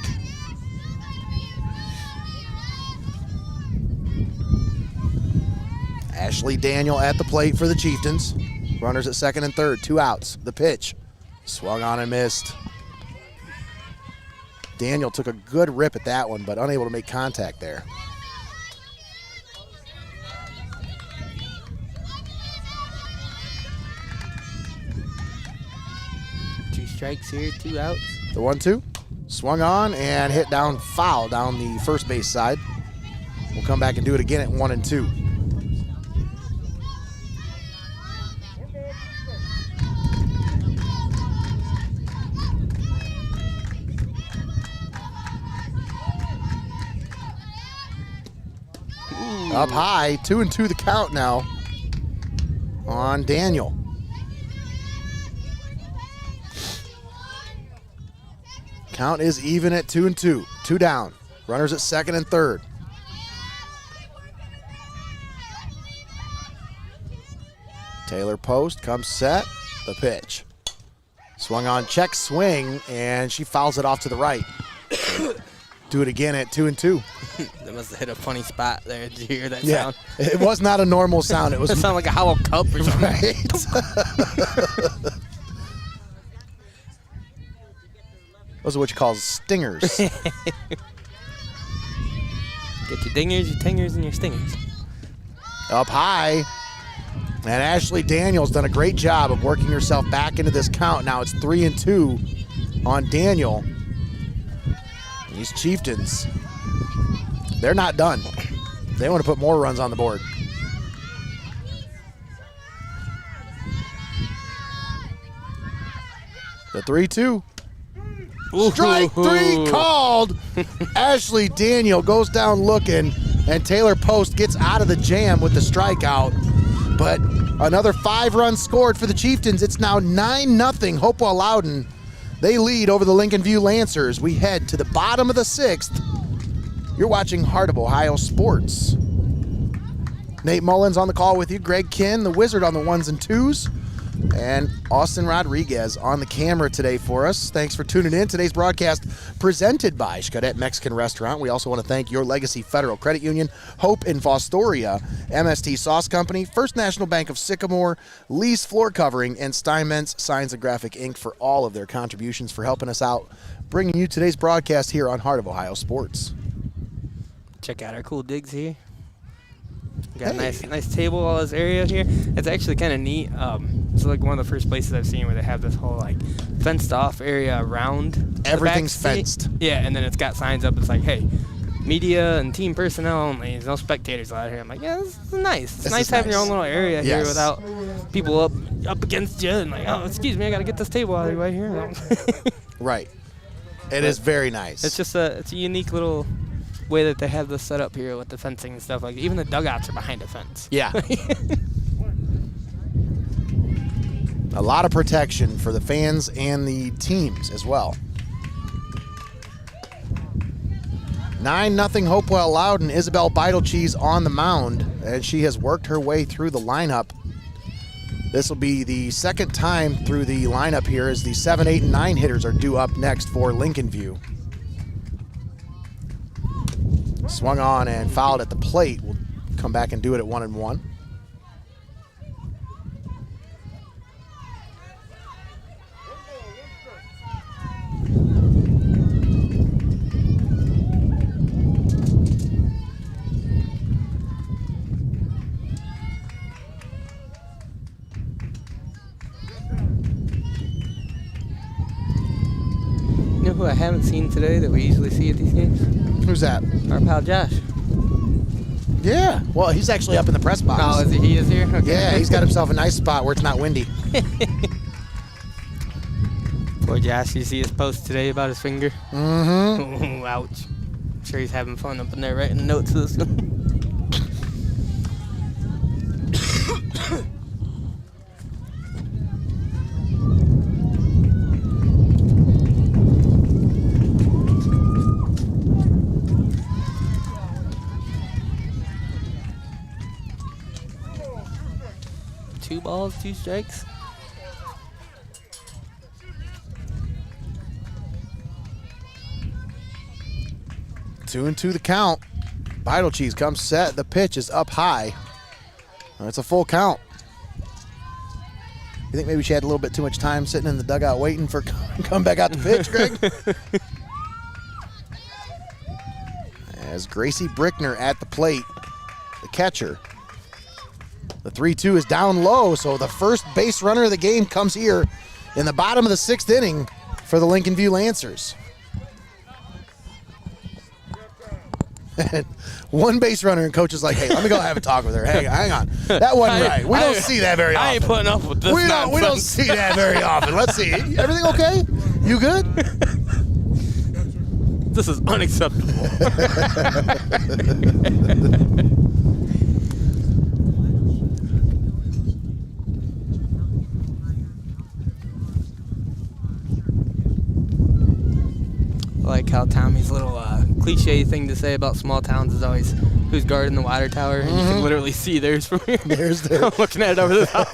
Ashley Daniel at the plate for the Chieftains. Runners at second and third, 2 outs. The pitch. Swung on and missed. Daniel took a good rip at that one, but unable to make contact there. Two strikes here, 2 outs. The 1-2. Swung on and hit down foul down the first base side. We'll come back and do it again at 1-2. Up high, 2-2 the count now on Daniel. Count is even at 2-2. 2 down. Runners at second and third. Taylor Post comes set. The pitch. Swung on, check swing, and she fouls it off to the right. Do it again at 2-2. They must have hit a funny spot there. Did you hear that Yeah, sound? it was not a normal sound. It was It sounded like a hollow cup or something. right. Those are what you call stingers. Get your dingers, your tingers, and your stingers. Up high. And Ashley Daniel's done a great job of working herself back into this count. Now it's 3-2 on Daniel. These Chieftains, they're not done. They want to put more runs on the board. The 3-2. Strike 3 called. Ashley Daniel goes down looking, and Taylor Post gets out of the jam with the strikeout. But another 5 runs scored for the Chieftains. It's now 9-0 Hopewell-Loudon. They lead over the Lincolnview Lancers. We head to the bottom of the 6th. You're watching Heart of Ohio Sports. Nate Mullins on the call with you. Greg Kinn, the Wizard, on the 1s and 2s. And Austin Rodriguez on the camera today for us. Thanks for tuning in. Today's broadcast presented by Xcaret Mexican Restaurant. We also want to thank Your Legacy Federal Credit Union, Hope in Fostoria, MST Sauce Company, First National Bank of Sycamore, Lee's Floor Covering, and Steinmetz Signs and Graphic Inc. for all of their contributions for helping us out, bringing you today's broadcast here on Heart of Ohio Sports. Check out our cool digs here. We got a nice table, all this area here. It's actually kind of neat. It's like one of the first places I've seen where they have this whole like fenced off area around. Everything's the back seat. fenced. Yeah, and then it's got signs up. It's like, hey, media and team personnel only. There's no spectators allowed here. I'm like, yeah, this is nice. It's nice having your own little area here without people up against you and like, oh, excuse me, I got to get this table out of the way here. Right. It is very nice. It's just it's a unique little way that they have this set up here with the fencing and stuff. Like even the dugouts are behind a fence. Yeah. A lot of protection for the fans and the teams as well. 9-0 Hopewell-Loudon. Isabel Beitelcheese on the mound, and she has worked her way through the lineup. This will be the second time through the lineup here as the 7, 8, and 9 hitters are due up next for Lincolnview. Swung on and fouled at the plate. We'll come back and do it at 1-1. You know who I haven't seen today that we usually see at these games? Who's that? Our pal Josh. Yeah. Well, he's actually up in the press box. Oh, he is here? Okay. Yeah, he's got himself a nice spot where it's not windy. Poor Josh, you see his post today about his finger? Mm-hmm. Ooh, ouch. I'm sure he's having fun up in there writing notes to this one. 2 balls, 2 strikes. Two and two the count. Vital Cheese comes set. The pitch is up high. It's a full count. You think maybe she had a little bit too much time sitting in the dugout waiting for come back out to pitch, Greg? As Gracie Brickner at the plate, the catcher. The 3-2 is down low, so the first base runner of the game comes here in the bottom of the 6th inning for the Lincolnview Lancers. One base runner, and coach is like, hey, let me go have a talk with her. Hey, hang on. That wasn't right. We don't see that very often. I ain't putting up with this We don't see that very often. Let's see. Everything okay? You good? This is unacceptable. I like how Tommy's little cliche thing to say about small towns is always who's guarding the water tower, and you can literally see theirs from here. There's there. I'm looking at it over the top.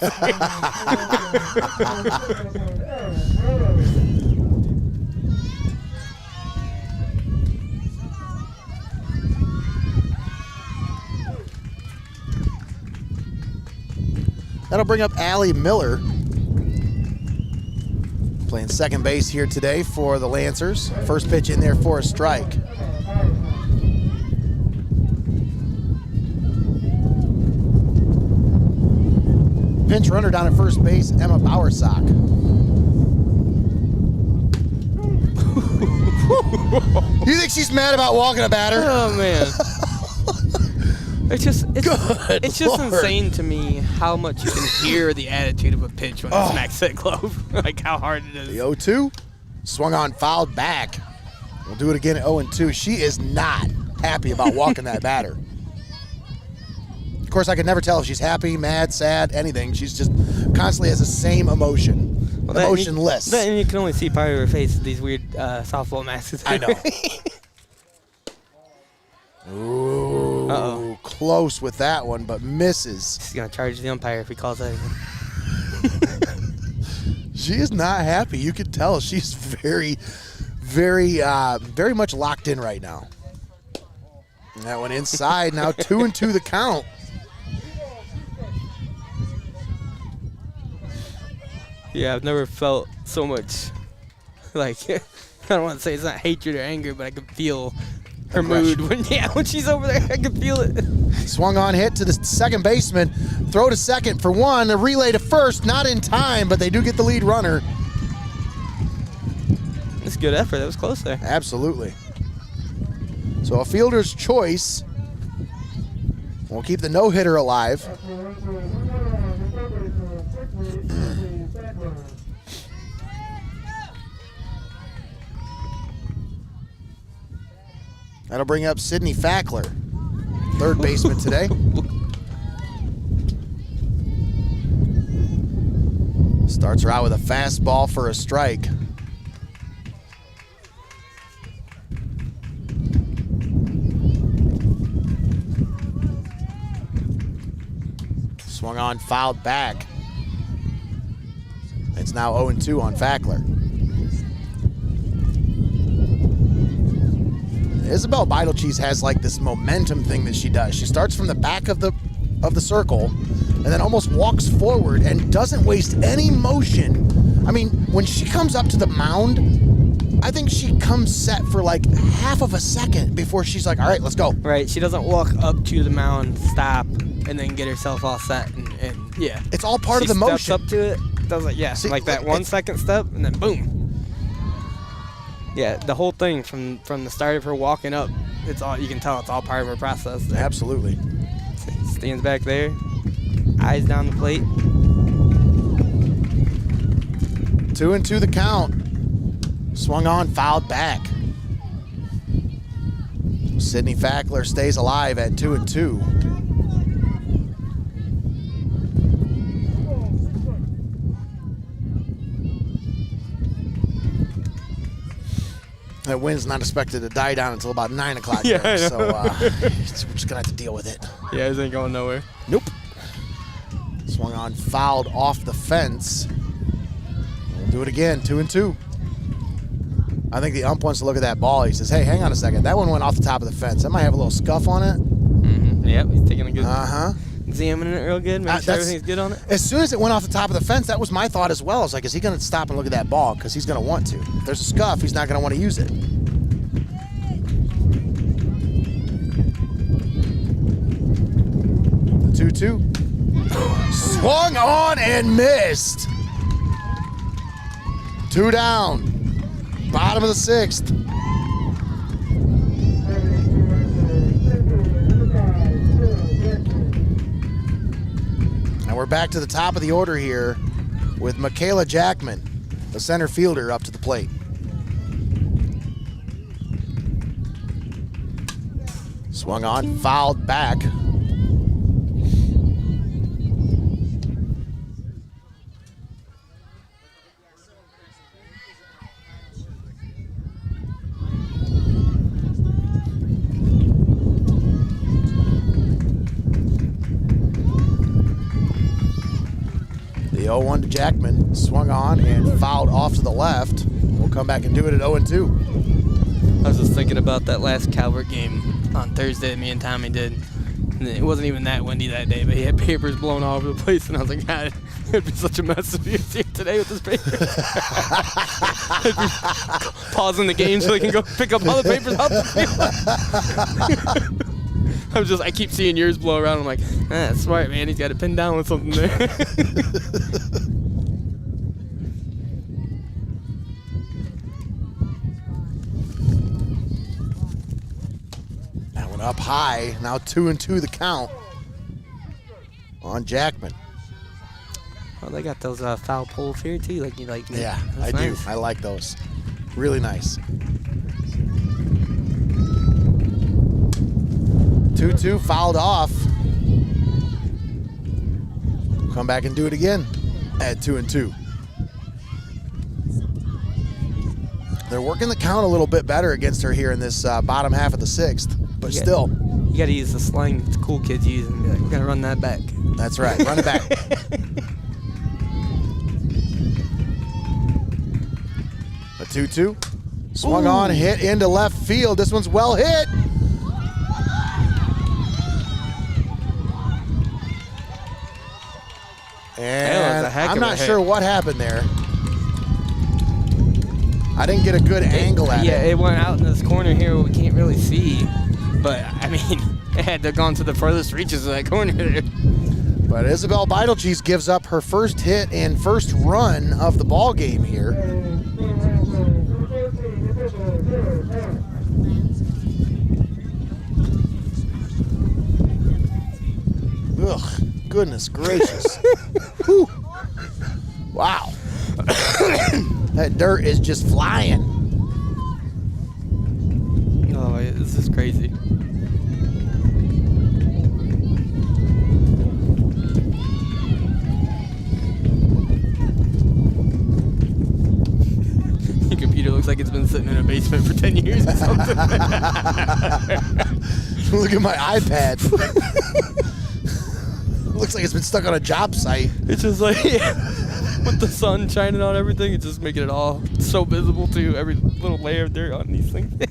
That'll bring up Allie Miller, playing second base here today for the Lancers. First pitch in there for a strike. Pinch runner down at first base, Emma Bowersock. You think she's mad about walking a batter? Oh man. It's just Good Lord. insane to me how much you can hear the attitude of a pitch when it smacks that glove. Like how hard it is. The 0-2, swung on, fouled back. We'll do it again at 0-2. She is not happy about walking that batter. Of course, I could never tell if she's happy, mad, sad, anything. She's just constantly has the same emotion. Emotionless. And you can only see part of her face with these weird softball masks. I know. Ooh, close with that one, but misses. She's going to charge the umpire if he calls that again. She is not happy. You can tell she's very, very much locked in right now. And that one inside. Now 2-2 the count. Yeah, I've never felt so much like I don't want to say it's not hatred or anger, but I can feel her mood when she's over there. I can feel it. Swung on hit to the second baseman. Throw to second for one. A relay to first. Not in time, but they do get the lead runner. That's a good effort. That was close there. Absolutely. So a fielder's choice will keep the no-hitter alive. That'll bring up Sydney Fackler, third baseman today. Starts her out with a fastball for a strike. Swung on, fouled back. It's now 0-2 on Fackler. Isabel Vital Cheese has like this momentum thing that she does. She starts from the back of the circle and then almost walks forward and doesn't waste any motion. I mean, when she comes up to the mound, I think she comes set for like half of a second before she's like, all right, let's go. Right, she doesn't walk up to the mound, stop, and then get herself all set and yeah. It's all part of the motion. She steps up to it, does it, yeah, See, like that 1 second step, and then boom. Yeah, the whole thing from the start of her walking up, it's all you can tell. It's all part of her process. Absolutely. Stands back there. Eyes down the plate. 2-2 the count. Swung on, fouled back. Sydney Fackler stays alive at 2-2. That wind's not expected to die down until about 9 o'clock. Yeah, I know. So we're just going to have to deal with it. Yeah, this ain't going nowhere. Nope. Swung on, fouled off the fence. We'll do it again, 2-2. I think the ump wants to look at that ball. He says, hey, hang on a second. That one went off the top of the fence. That might have a little scuff on it. Mm-hmm. Yep, he's taking a good examining it real good, make sure everything's good on it. As soon as it went off the top of the fence, that was my thought as well. I was like, is he going to stop and look at that ball? Because he's going to want to. If there's a scuff, he's not going to want to use it. The 2-2. Swung on and missed. 2 down. Bottom of the 6th. And we're back to the top of the order here with Michaela Jackman, the center fielder, up to the plate. Swung on, fouled back. The 0-1 to Jackman, swung on and fouled off to the left. We'll come back and do it at 0-2. I was just thinking about that last Calvert game on Thursday that me and Tommy did. And it wasn't even that windy that day, but he had papers blown all over the place, and I was like, God, it'd be such a mess if he was here today with his papers. Pausing the game so they can go pick up all the papers off the field. I keep seeing yours blow around. I'm like, that's smart, man. He's got it pinned down with something there. That one up high. Now 2-2 the count on Jackman. Oh, they got those foul poles here too. Yeah, that's I nice. do. I like those. Really nice. 2-2 fouled off. Come back and do it again at 2-2. They're working the count a little bit better against her here in this bottom half of the 6th, but still. You got to use the slang that the cool kids use and be like, we're going to run that back. That's right. Run it back. A 2-2. Swung on, hit into left field. This one's well hit. And I'm not sure what happened there. I didn't get a good angle at it. Yeah, it went out in this corner here where we can't really see. But, I mean, it had to have gone to the furthest reaches of that corner there. But Isabel Beitelgeuse gives up her first hit and first run of the ball game here. Ugh, goodness gracious. Whew. Wow. That dirt is just flying. Oh, this is crazy. Your computer looks like it's been sitting in a basement for 10 years or something. Look at my iPad. Looks like it's been stuck on a job site. It's just like, with the sun shining on everything, it's just making it all so visible to every little layer of dirt on these things. The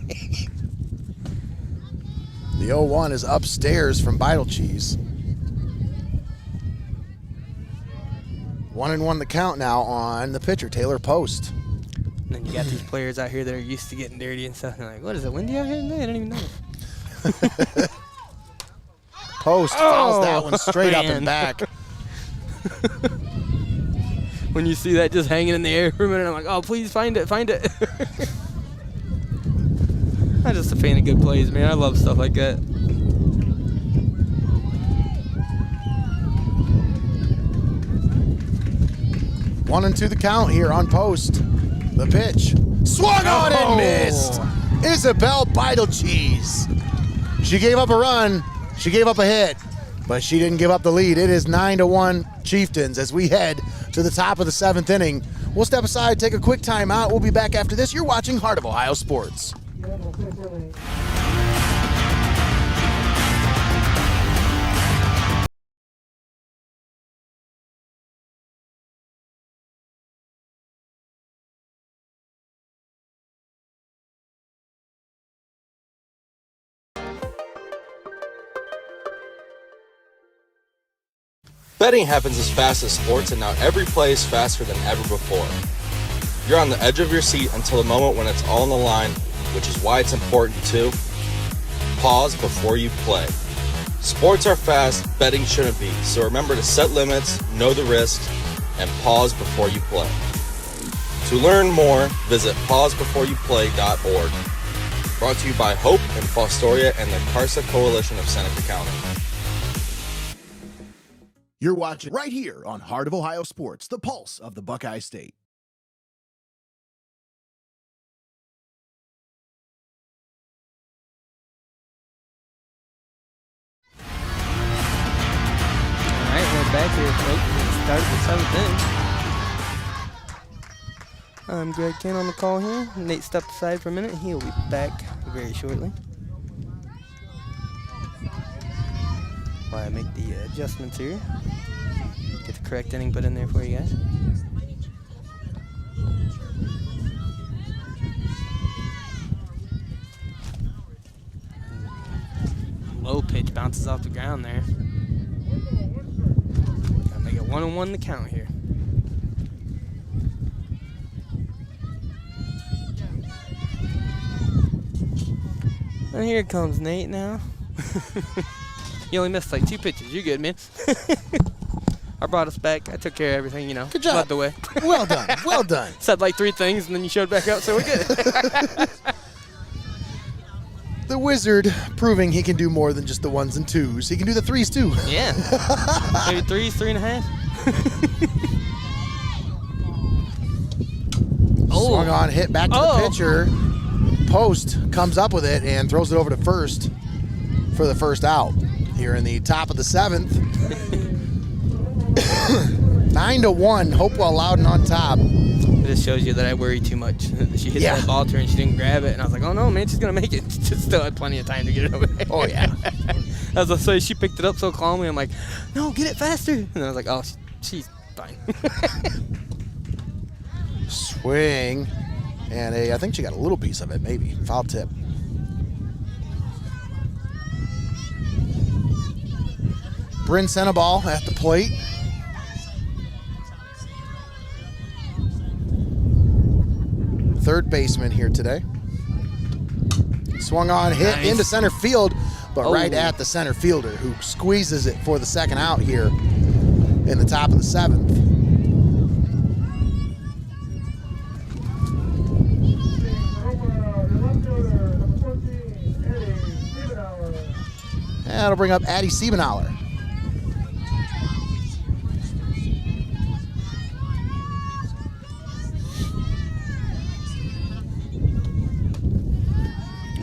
0-1 is upstairs from Beitelgeuse. 1-1 the count now on the pitcher, Taylor Post. And then you got these players out here that are used to getting dirty and stuff. And they're like, what is it, windy out here today? I don't even know. Post fouls that one straight up and back. When you see that just hanging in the air for a minute, I'm like, oh, please find it, find it. I'm just a fan of good plays, man. I love stuff like that. 1-2 the count here on post. The pitch. Swung on and missed. Isabel Beidel-Cheese. She gave up a run. She gave up a hit, but she didn't give up the lead. It is 9-1 Chieftains as we head to the top of the 7th inning. We'll step aside, take a quick timeout. We'll be back after this. You're watching Heart of Ohio Sports. Betting happens as fast as sports, and now every play is faster than ever before. You're on the edge of your seat until the moment when it's all on the line, which is why it's important to pause before you play. Sports are fast, betting shouldn't be, so remember to set limits, know the risks, and pause before you play. To learn more, visit pausebeforeyouplay.org. Brought to you by Hope and Fostoria and the CARSA Coalition of Seneca County. You're watching right here on Heart of Ohio Sports, the pulse of the Buckeye State. All right, we're back here, folks. At the start of the 7th inning. I'm Greg Kent on the call here. Nate stepped aside for a minute. He'll be back very shortly. While I make the adjustments here. Get the correct inning put in there for you guys. Low pitch bounces off the ground there. Gotta make it 1-1 the count here. And here comes Nate now. You only missed like 2 pitches. You're good, man. I brought us back. I took care of everything, you know. Good job. Led the way. Well done. Well done. Said like 3 things, and then you showed back up, so we're good. The Wizard proving he can do more than just the 1s and 2s. He can do the 3s too. Yeah. Maybe 3s, 3.5. Swung on, hit back to the pitcher. Post comes up with it and throws it over to first for the first out. Here in the top of the 7th. 9-1, Hopewell-Loudon on top. This shows you that I worry too much. She hit that ball turn, she didn't grab it, and I was like, oh no, man, she's gonna make it. She still had plenty of time to get it over there. Oh yeah. As I say, she picked it up so calmly. I'm like, no, get it faster. And I was like, oh, she's fine. Swing, and I think she got a little piece of it, maybe foul tip. Bryn Senebal at the plate. Third baseman here today. Swung on, hit into center field, but right at the center fielder who squeezes it for the second out here in the top of the 7th. And that'll bring up Addie Siebenauer.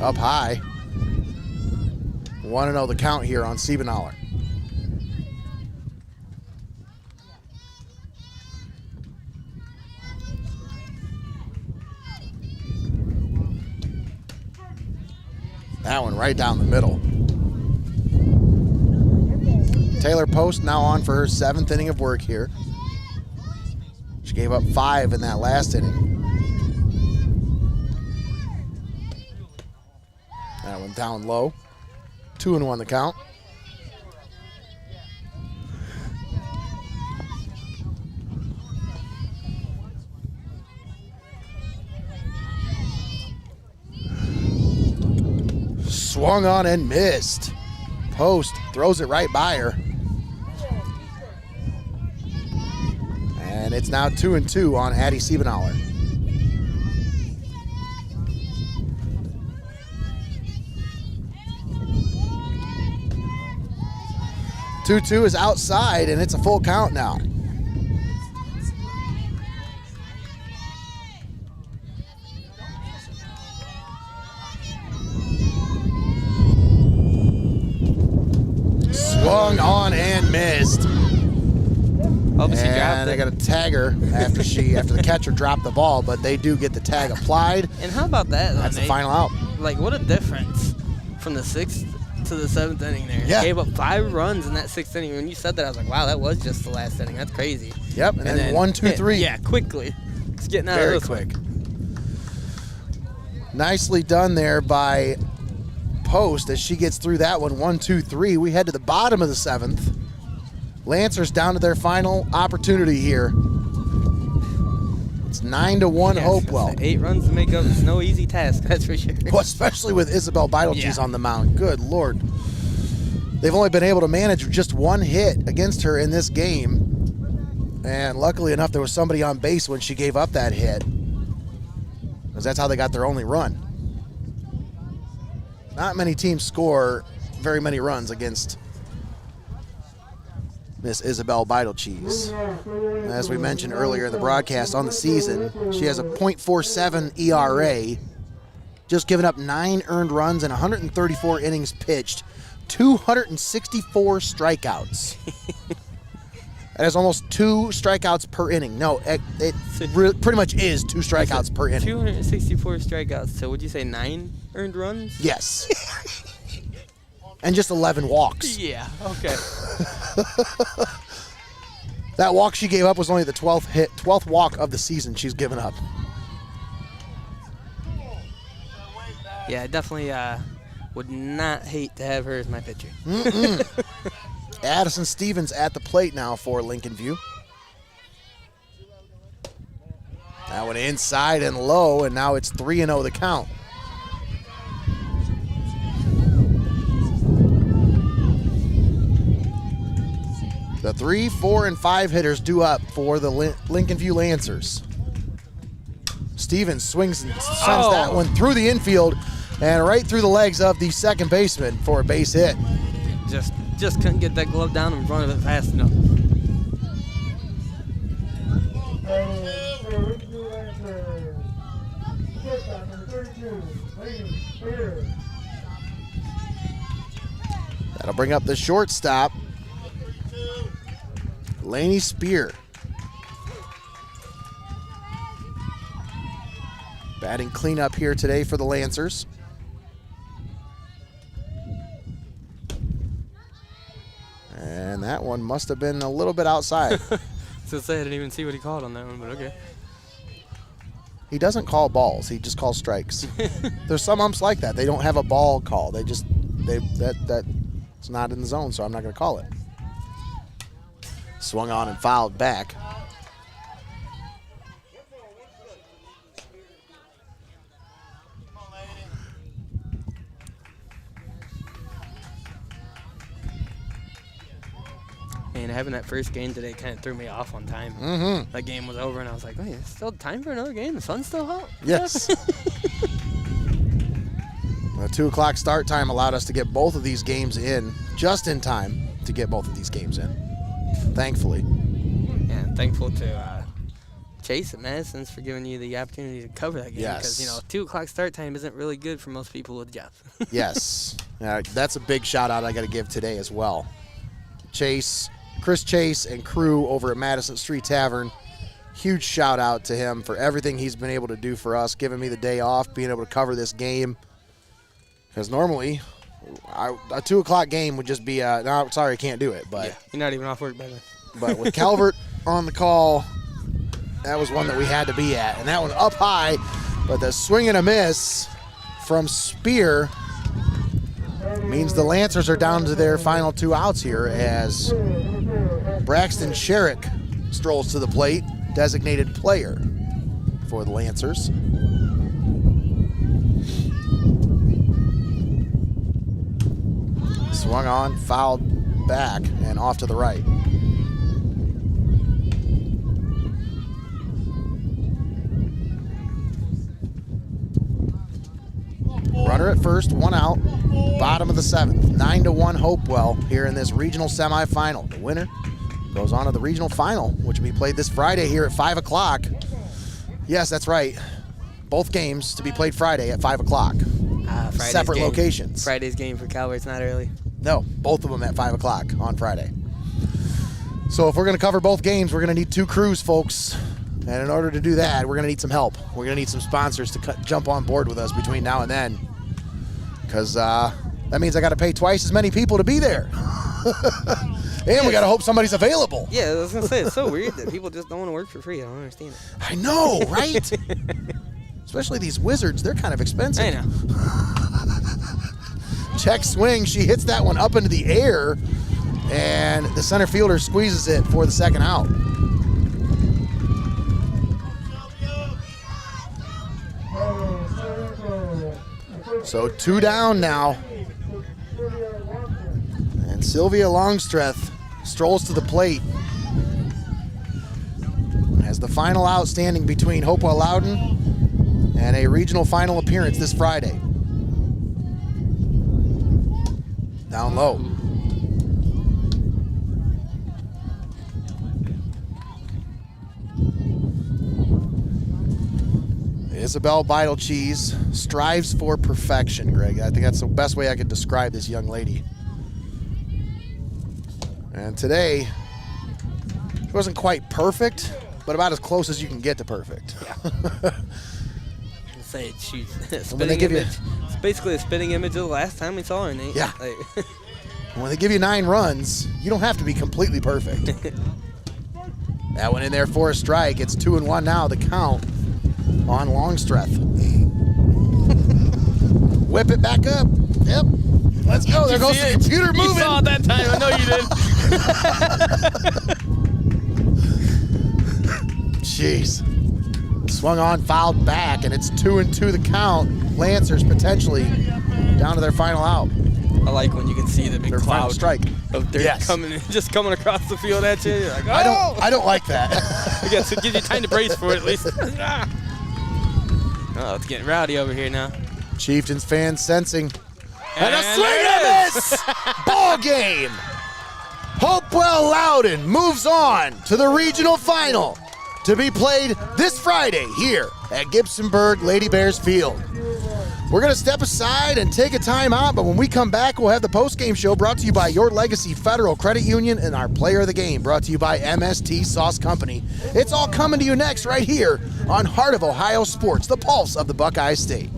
Up high. 1-0 the count here on Siebenauer. That one right down the middle. Taylor Post now on for her 7th inning of work here. She gave up 5 in that last inning. That one down low. 2-1 the count. Swung on and missed. Post throws it right by her. And it's now 2-2 on Addie Siebenauer. Two-two is outside, and it's a full count now. Oh, but she And dropped they it. got to tag her after the catcher dropped the ball, but they do get the tag applied. And how about that? That's the Nate? final out. Like, what a difference from the 6th to the 7th inning there. Yeah. Gave up 5 runs in that 6th inning. When you said that, I was like, wow, that was just the last inning. That's crazy. Yep, and then 1, 2, 3. Yeah, quickly. It's getting out Very of this quick. one. Nicely done there by Post as she gets through that one. 1, 2, 3. We head to the bottom of the 7th. Lancers down to their final opportunity here. It's 9-1 Hopewell. 8 runs to make up. It's no easy task, that's for sure. Well, especially with Isabel Beitelgeuse Yeah. on the mound. Good Lord. They've only been able to manage just 1 hit against her in this game. And luckily enough, there was somebody on base when she gave up that hit, because that's how they got their only run. Not many teams score very many runs against Miss Isabel Beitelgeuse. As we mentioned earlier in the broadcast, on the season, she has a .47 ERA, just giving up 9 earned runs and 134 innings pitched, 264 strikeouts. That is almost 2 strikeouts per inning. No, it pretty much is 2 strikeouts per inning. 264 strikeouts. So would you say 9 earned runs? Yes. And just 11 walks. Yeah, okay. That walk she gave up was only the 12th walk of the season she's given up. Yeah, I definitely would not hate to have her as my pitcher. Addison Stevens at the plate now for Lincolnview. That one inside and low, and now it's 3-0 the count. The 3, 4, and 5 hitters due up for the Lincolnview Lancers. Stevens swings and sends that one through the infield and right through the legs of the second baseman for a base hit. Just couldn't get that glove down in front of it fast enough. That'll bring up the shortstop, Laney Spear. Batting cleanup here today for the Lancers. And that one must have been a little bit outside. So say I didn't even see what he called on that one, but okay. He doesn't call balls, he just calls strikes. There's some umps like that. They don't have a ball call. That's not in the zone, so I'm not going to call it. Swung on and fouled back. And having that first game today kind of threw me off on time. Mm-hmm. That game was over, and I was like, wait, it's still time for another game? The sun's still hot? Yes. The 2 o'clock start time allowed us to get both of these games in just in time to get both of these games in, thankfully. Yeah, I'm thankful to Chase at Madison's for giving you the opportunity to cover that game. Yes. Because, 2 o'clock start time isn't really good for most people with jobs. Yes. That's a big shout out I got to give today as well. Chris Chase and crew over at Madison Street Tavern, huge shout out to him for everything he's been able to do for us, giving me the day off, being able to cover this game. Because normally, a 2 o'clock game would just be, no, sorry, I can't do it. But Yeah, you're not even off work by then. But with Calvert on the call, that was one that we had to be at. And that one up high, but the swing and a miss from Spear means the Lancers are down to their final 2 outs here as Braxton Sherrick strolls to the plate, designated player for the Lancers. Swung on, fouled back, and off to the right. Runner at first, 1 out, bottom of the 7th. 9-1 Hopewell here in this regional semifinal. The winner goes on to the regional final, which will be played this Friday here at 5 o'clock. Yes, that's right. Both games to be played Friday at 5 o'clock. Separate locations. Friday's game for Calvert's not early. No, both of them at 5 o'clock on Friday. So if we're going to cover both games, we're going to need 2 crews, folks. And in order to do that, we're going to need some help. We're going to need some sponsors to jump on board with us between now and then. Because that means I got to pay twice as many people to be there. And we got to hope somebody's available. Yeah, I was going to say, it's so weird that people just don't want to work for free. I don't understand it. I know, right? Especially these Wizards. They're kind of expensive. I know. Check swing. She hits that one up into the air. And the center fielder squeezes it for the second out. So 2 down now. And Sylvia Longstreth strolls to the plate as the final out, standing between Hopewell-Loudon and a regional final appearance this Friday. Down low. Isabel Beidel Cheese strives for perfection, Greg. I think that's the best way I could describe this young lady. And today, she wasn't quite perfect, but about as close as you can get to perfect. Yeah. Say she's a when they spitting give you- image. It's basically a spitting image of the last time we saw her, Nate. Yeah. Like, When they give you 9 runs, you don't have to be completely perfect. That one in there for a strike. It's 2-1 now, the count on Longstreth. Whip it back up. Yep. Let's go. There goes the computer moving. You saw it that time. I know you did. Jeez. Swung on, fouled back, and it's 2-2 the count. Lancers potentially down to their final out. I like when you can see the big Their final cloud strike. of dirt Yes. coming across the field at you. You're like, oh! I don't like that. I guess it gives you time to brace for it at least. Oh, it's getting rowdy over here now. Chieftains fans sensing. And a And swing there and a it miss! Ball game. Hopewell-Loudon moves on to the regional final to be played this Friday here at Gibsonburg Lady Bears Field. We're going to step aside and take a time out, but when we come back, we'll have the post-game show brought to you by Your Legacy Federal Credit Union and our Player of the Game brought to you by MST Sauce Company. It's all coming to you next right here on Heart of Ohio Sports, the pulse of the Buckeye State.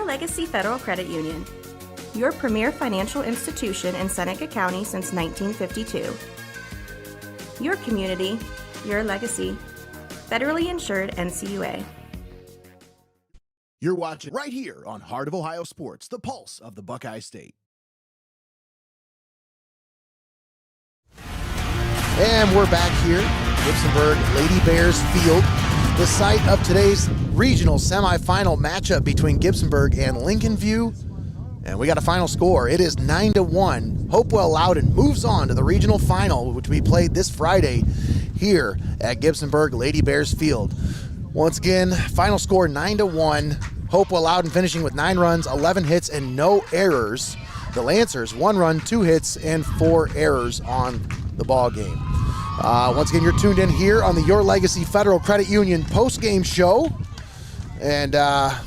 Legacy Federal Credit Union, your premier financial institution in Seneca County since 1952. Your community, your legacy. Federally insured NCUA. You're watching right here on Heart of Ohio Sports, the pulse of the Buckeye State. And we're back here, Gibsonburg Lady Bears Field, the site of today's regional semifinal matchup between Gibsonburg and Lincolnview. And we got a final score. It is 9-1. Hopewell-Loudon moves on to the regional final, which we played this Friday here at Gibsonburg Lady Bears Field. Once again, final score 9-1. Hopewell-Loudon finishing with 9 runs, 11 hits, and no errors. The Lancers, 1 run, 2 hits, and 4 errors on the ball game. Once again, you're tuned in here on the Your Legacy Federal Credit Union post-game show. And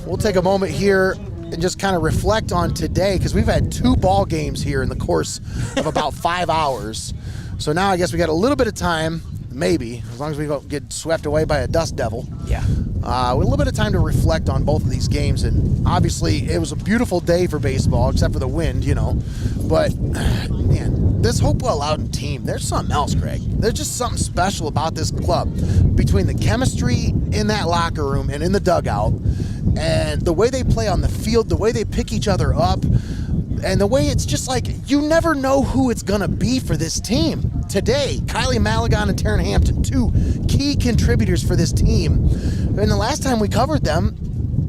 we'll take a moment here and just kind of reflect on today, because we've had 2 ball games here in the course of about 5 hours. So now I guess we got a little bit of time, maybe, as long as we don't get swept away by a dust devil. Yeah. With a little bit of time to reflect on both of these games. And obviously, it was a beautiful day for baseball, except for the wind, you know. But, man, this Hopewell-Loudon team, there's something else, Greg. There's just something special about this club. Between the chemistry in that locker room and in the dugout, and the way they play on the field, the way they pick each other up, and the way it's just like you never know who it's going to be for this team. Today, Kylie Malagon and Taryn Hampton, 2 key contributors for this team. And the last time we covered them,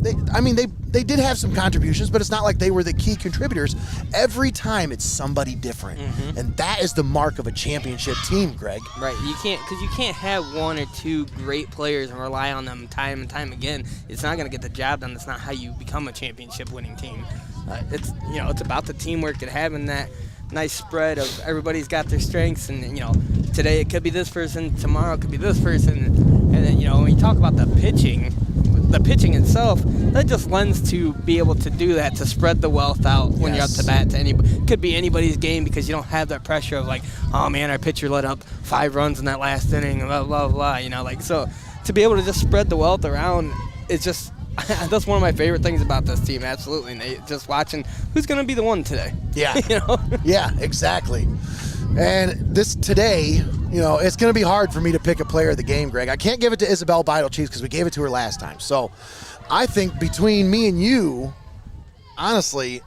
they they did have some contributions, but it's not like they were the key contributors. Every time it's somebody different, and that is the mark of a championship team, Greg. Right, you can't have one or two great players and rely on them time and time again. It's not going to get the job done. That's not how you become a championship-winning team. It's about the teamwork and having that nice spread of everybody's got their strengths, and today it could be this person, tomorrow it could be this person, and then when you talk about the pitching itself, that just lends to be able to do that, to spread the wealth out when you're up to bat to anybody. It could be anybody's game because you don't have that pressure of like, oh man, our pitcher let up 5 runs in that last inning, blah blah blah. So to be able to just spread the wealth around, it's just that's one of my favorite things about this team. Absolutely, Nate. Just watching who's going to be the one today. Yeah, yeah, exactly. And this today, it's going to be hard for me to pick a player of the game, Greg. I can't give it to Isabel Beidel-Chiefs because we gave it to her last time. So I think between me and you, honestly,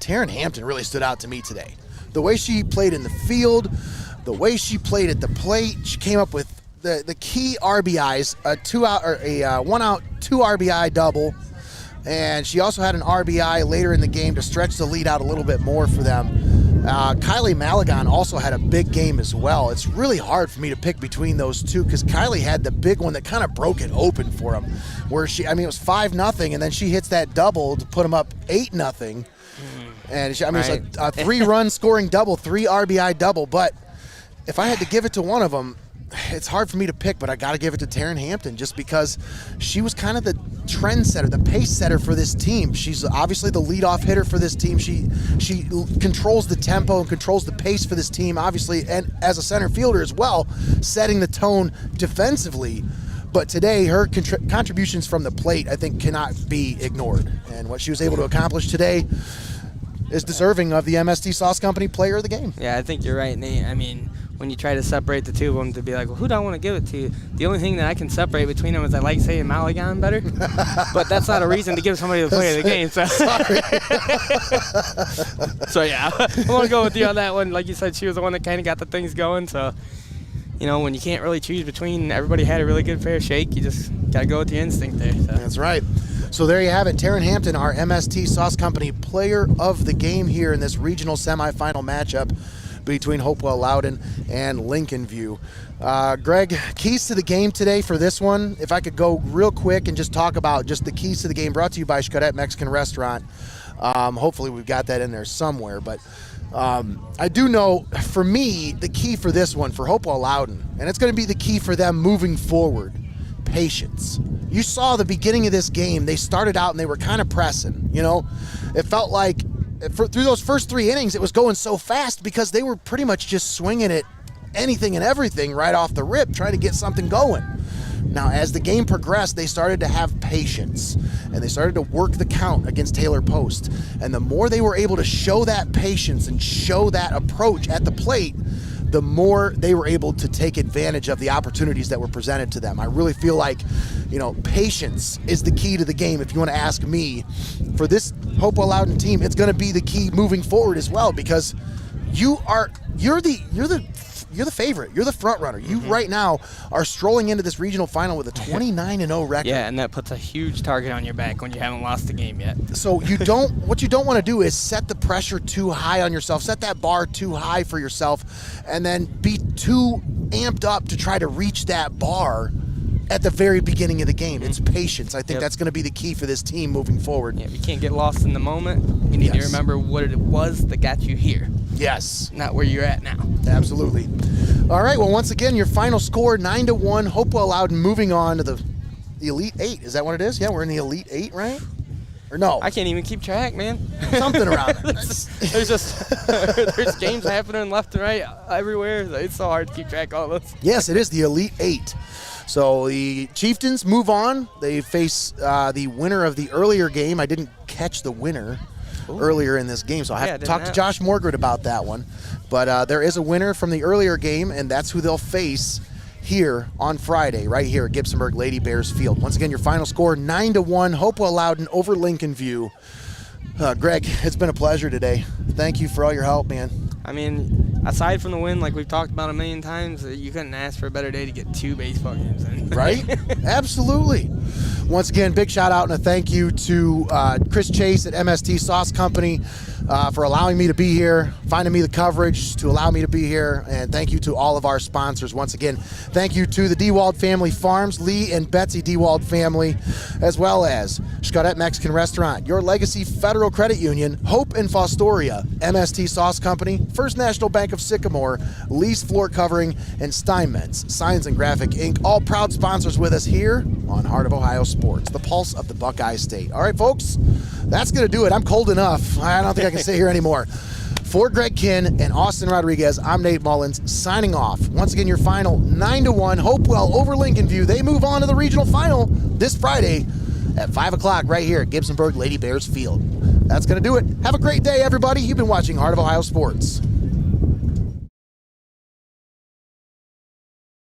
Taryn Hampton really stood out to me today. The way she played in the field, the way she played at the plate, she came up with the key RBIs, a 1 out, 2 RBI double, and she also had an RBI later in the game to stretch the lead out a little bit more for them. Kylie Malagon also had a big game as well. It's really hard for me to pick between those two because Kylie had the big one that kind of broke it open for them, where it was 5-0, and then she hits that double to put them up 8-0. And it's a 3-run scoring double, 3 RBI double. But if I had to give it to one of them, it's hard for me to pick, but I got to give it to Taryn Hampton just because she was kind of the trendsetter, the pace setter for this team. She's obviously the leadoff hitter for this team. She controls the tempo and controls the pace for this team, obviously, and as a center fielder as well, setting the tone defensively. But today, her contributions from the plate, I think, cannot be ignored. And what she was able to accomplish today is deserving of the MST Sauce Company Player of the Game. Yeah, I think you're right, Nate. I mean, when you try to separate the two of them to be like, well, who do I want to give it to? The only thing that I can separate between them is I like saying Malagon better. But that's not a reason to give somebody the Player of the Game. So, so yeah, I want to go with you on that one. Like you said, she was the one that kind of got the things going. So, when you can't really choose between, everybody had a really good fair shake. You just got to go with the instinct there. So. That's right. So there you have it. Taryn Hampton, our MST Sauce Company Player of the Game here in this regional semifinal matchup between Hopewell-Loudon and Lincolnview. Greg, keys to the game today for this one, if I could go real quick and just talk about just the keys to the game, brought to you by Xcaret Mexican Restaurant. Hopefully we've got that in there somewhere, but I do know, for me, the key for this one, for Hopewell-Loudon, and it's going to be the key for them moving forward, patience. You saw the beginning of this game, they started out and they were kind of pressing, It felt like through those first 3 innings, it was going so fast because they were pretty much just swinging at anything and everything right off the rip, trying to get something going. Now, as the game progressed, they started to have patience, and they started to work the count against Taylor Post. And the more they were able to show that patience and show that approach at the plate, the more they were able to take advantage of the opportunities that were presented to them. I really feel like, patience is the key to the game. If you want to ask me, for this Hopewell-Loudon team, it's going to be the key moving forward as well, because you're the favorite. You're the front runner. You right now are strolling into this regional final with a 29-0 record. Yeah, and that puts a huge target on your back when you haven't lost the game yet. So what you don't want to do is set the pressure too high on yourself, set that bar too high for yourself, and then be too amped up to try to reach that bar at the very beginning of the game. It's patience. I think that's going to be the key for this team moving forward. Yeah, you can't get lost in the moment. You need to remember what it was that got you here. Yes. Not where you're at now. Absolutely. All right, well, once again, your final score, 9-1, Hopewell-Loudon moving on to the Elite 8. Is that what it is? Yeah, we're in the Elite 8, right? Or no? I can't even keep track, man. Something around it. There's games happening left and right everywhere. It's so hard to keep track of all this. Yes, it is the Elite 8. So the Chieftains move on. They face the winner of the earlier game. I didn't catch the winner earlier in this game, so I have to talk to Josh Morgret about that one. But there is a winner from the earlier game, and that's who they'll face here on Friday, right here at Gibsonburg Lady Bears Field. Once again, your final score, 9-1, Hopewell-Loudon over Lincolnview. Greg, it's been a pleasure today. Thank you for all your help, man. I mean, aside from the win, like we've talked about a million times, you couldn't ask for a better day to get 2 baseball games in. Right? Absolutely. Once again, big shout out and a thank you to Chris Chase at MST Sauce Company for allowing me to be here, finding me the coverage to allow me to be here, and thank you to all of our sponsors. Once again, thank you to the Dewald Family Farms, Lee and Betsy Dewald family, as well as Xcaret Mexican Restaurant, Your Legacy Federal Credit Union, Hope and Fostoria, MST Sauce Company, First National Bank of Sycamore, Lee's Floor Covering, and Steinmetz Signs and Graphic Inc., all proud sponsors with us here on Heart of Ohio Sports, the pulse of the Buckeye State. All right, folks, that's going to do it. I'm cold enough. I don't think I can sit here anymore. For Greg Kinn and Austin Rodriguez, I'm Nate Mullins signing off. Once again, your final 9-1 Hopewell over Lincolnview. They move on to the regional final this Friday at 5 o'clock right here at Gibsonburg Lady Bears Field. That's going to do it. Have a great day, everybody. You've been watching Heart of Ohio Sports.